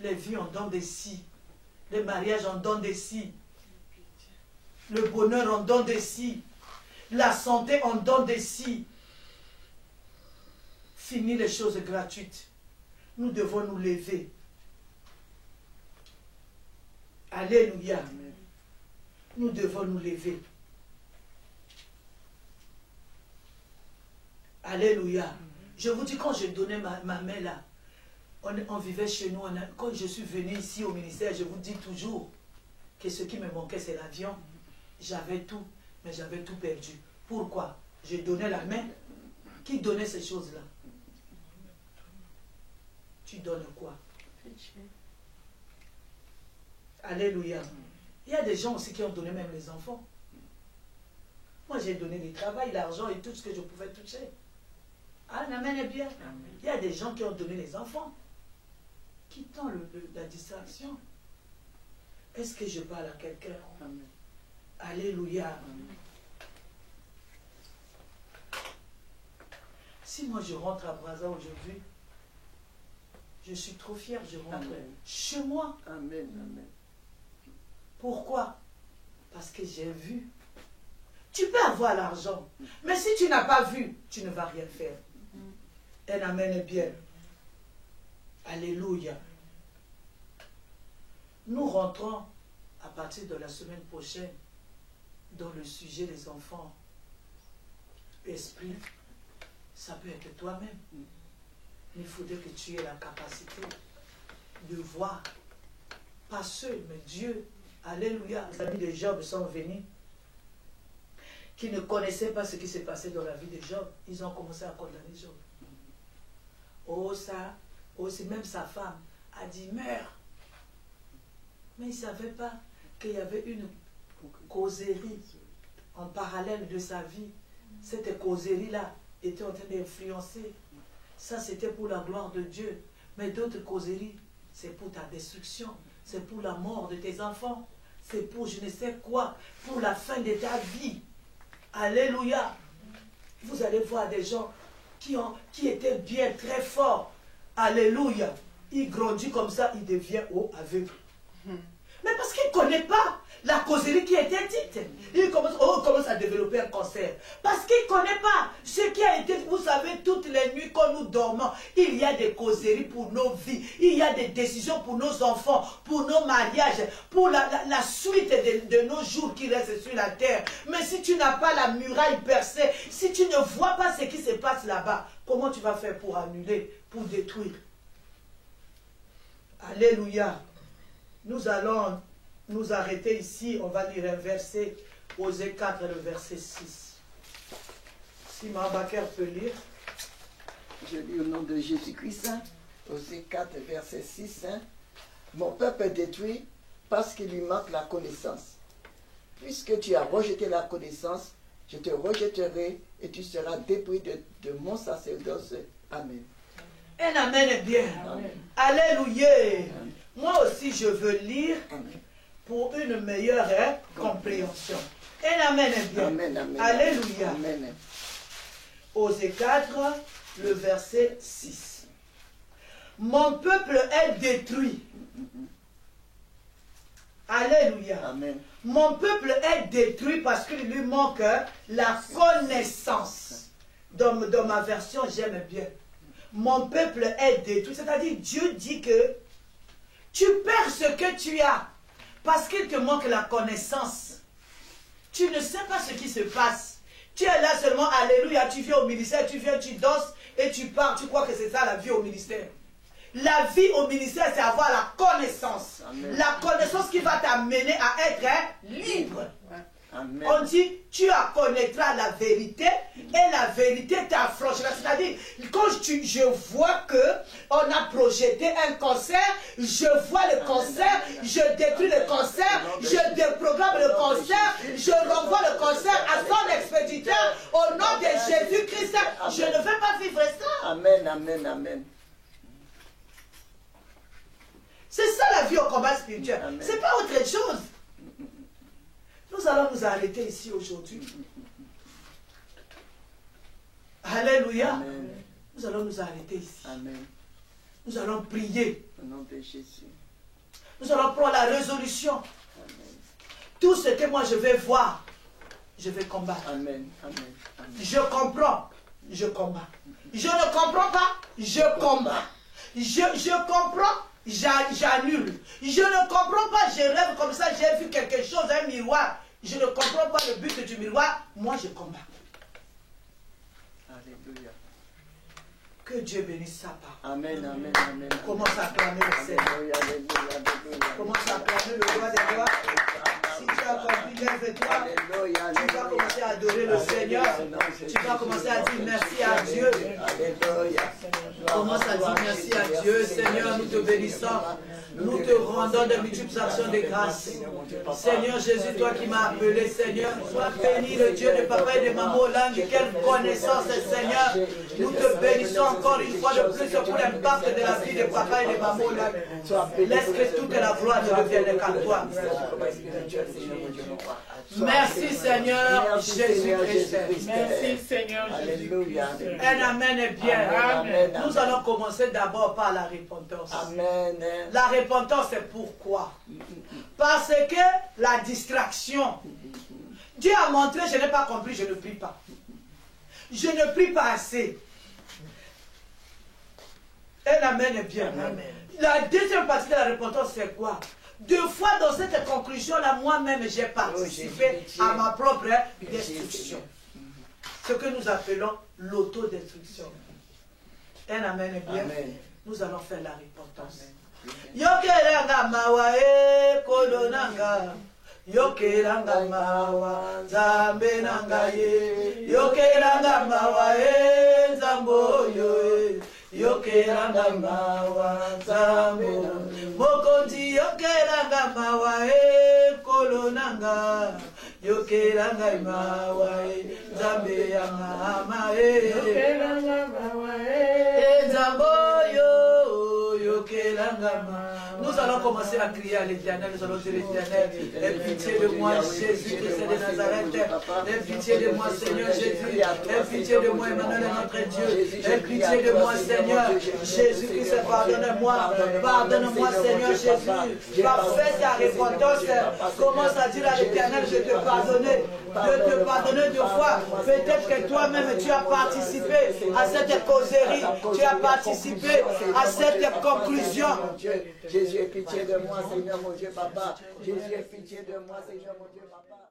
Les vies en dents des scies. Les mariages en dents des scies. Le bonheur en dents des scies. La santé en dents des scies. Fini les choses gratuites. Nous devons nous lever. Alléluia. Nous devons nous lever. Alléluia. Je vous dis, quand je donnais ma main là, on vivait chez nous. Quand je suis venu ici au ministère, je vous dis toujours que ce qui me manquait, c'est l'avion. J'avais tout, mais j'avais tout perdu. Pourquoi? Je donnais la main. Qui donnait ces choses-là? Tu donnes quoi? Alléluia. Il y a des gens aussi qui ont donné même les enfants. Moi, j'ai donné du travail, l'argent et tout ce que je pouvais toucher. Ah, l'amen est bien. Il y a des gens qui ont donné les enfants. Quittons la distraction. Est-ce que je parle à quelqu'un? Alléluia. Si moi je rentre à Brazza aujourd'hui, je suis trop fière, je rentre chez moi. Amen, amen. Pourquoi? Parce que j'ai vu. Tu peux avoir l'argent, mais si tu n'as pas vu, tu ne vas rien faire. Un amen est bien. Alléluia. Nous rentrons à partir de la semaine prochaine dans le sujet des enfants. Esprit, ça peut être toi-même. Il faudrait que tu aies la capacité de voir. Pas ceux, mais Dieu. Alléluia. Les amis de Job sont venus, qui ne connaissaient pas ce qui s'est passé dans la vie de Job. Ils ont commencé à condamner Job. Oh ça, aussi même sa femme a dit meurs. Mais il ne savait pas qu'il y avait une causerie en parallèle de sa vie. Cette causerie-là était en train d'influencer. Ça, c'était pour la gloire de Dieu. Mais d'autres causeries, c'est pour ta destruction. C'est pour la mort de tes enfants. C'est pour je ne sais quoi. Pour la fin de ta vie. Alléluia. Vous allez voir des gens qui étaient bien, très forts. Alléluia. Il grandit comme ça, il devient aveugle. Mais parce qu'il ne connaît pas la causerie qui était dite. Il commence à développer un cancer. Parce qu'il ne connaît pas ce qui a été, vous savez, toutes les nuits quand nous dormons, il y a des causeries pour nos vies. Il y a des décisions pour nos enfants, pour nos mariages, pour la suite de nos jours qui restent sur la terre. Mais si tu n'as pas la muraille percée, si tu ne vois pas ce qui se passe là-bas, comment tu vas faire pour annuler, pour détruire? Alléluia. Nous allons nous arrêter ici. On va lire un verset, Osée 4, le verset 6. Si Mabaker peut lire. Je lis au nom de Jésus-Christ, Osée 4, verset 6. Mon peuple est détruit parce qu'il lui manque la connaissance. Puisque tu as rejeté la connaissance, je te rejetterai et tu seras dépouillé de mon sacerdoce. Amen. Un amen est bien. Amen. Alléluia. Amen. Moi aussi, je veux lire pour une meilleure compréhension. Un amen est bien. Amen, amen. Alléluia. Amen. Osée 4, le verset 6. Mon peuple est détruit. Alléluia. Amen. Mon peuple est détruit parce qu'il lui manque la connaissance. Dans ma version, j'aime bien. Mon peuple est détruit. C'est-à-dire, Dieu dit que tu perds ce que tu as parce qu'il te manque la connaissance. Tu ne sais pas ce qui se passe. Tu es là seulement, alléluia, tu viens au ministère, tu viens, tu danses et tu pars. Tu crois que c'est ça la vie au ministère. La vie au ministère, c'est avoir la connaissance. Amen. La connaissance qui va t'amener à être libre. Amen. On dit, tu connaîtras la vérité et la vérité t'affranchira. C'est-à-dire, quand je vois qu'on a projeté un cancer, je vois le cancer, je détruis le cancer, je déprogramme le cancer, je renvoie le cancer à son expéditeur. Au nom de Jésus-Christ, je ne veux pas vivre ça. Amen, amen, amen. C'est ça la vie au combat spirituel. Ce n'est pas autre chose. Nous allons nous arrêter ici aujourd'hui. Alléluia. Amen. Nous allons nous arrêter ici. Amen. Nous allons prier. Au nom de Jésus. Nous allons prendre la résolution. Amen. Tout ce que moi je vais voir, je vais combattre. Amen. Amen. Amen. Je comprends, je combats. Je ne comprends pas, je combats. Je comprends, j'annule. Je ne comprends pas, je rêve comme ça, j'ai vu quelque chose, un miroir. Je ne comprends pas le but du miroir, moi je combats. Alléluia. Que Dieu bénisse sa part. Amen, amen, amen. Commence à acclamer le Seigneur. Commence à acclamer le roi des rois. Si tu as compris, lève-toi. Tu vas commencer à adorer le Seigneur. Tu vas commencer à dire merci à Dieu. Commence à dire merci à Dieu. Seigneur, nous te bénissons. Nous te rendons de multiples actions de grâce. Seigneur Jésus, toi qui m'as appelé, Seigneur, sois béni le Dieu de papa et de maman Hollande. Quelle connaissance, Seigneur. Nous te bénissons encore une fois de plus pour l'impact de la vie de papa et de maman Hollande. Laisse que toute la gloire ne revienne qu'à toi. Merci Seigneur Jésus-Christ. Merci Seigneur Alléluia. Un amen est bien. Amen. Nous allons commencer d'abord par la repentance. Amen. La repentance, c'est pourquoi? Parce que la distraction. Dieu a montré, je n'ai pas compris, je ne prie pas. Je ne prie pas assez. Un amen est bien. Amen. La deuxième partie de la repentance, c'est quoi? Deux fois dans cette conclusion-là, moi-même, j'ai participé à ma propre destruction. Ce que nous appelons l'autodestruction. Un amen est bien. Amen. Nous allons faire la repentance. Yokeranga mawa e kolonanga. Yokeranga mawa zambe nanga ye. Yokeranga mawa e zambo yo e. yokelanga mawa nzambe. Mokonzi yokelanga mawa kolonanga, yokelanga mawa nzambe ya mama yokelanga mawa nzambe yokelanga mawa. Nous allons commencer à crier à l'Éternel, nous allons dire l'Éternel, aie pitié de moi, Jésus-Christ de Nazareth, aie pitié de moi, Seigneur Jésus, aie pitié de moi, Emmanuel, notre Dieu, aie pitié de moi, Seigneur Jésus-Christ, pardonne-moi, pardonne-moi, Seigneur Jésus, parfait ta repentance, commence à dire à l'Éternel, je te pardonner deux fois, peut-être que toi-même tu as participé à cette causerie, tu as participé à cette conclusion. Jésus, aie pitié de moi, Seigneur mon Dieu, Papa. Jésus, aie pitié de moi, Seigneur mon Dieu, Papa.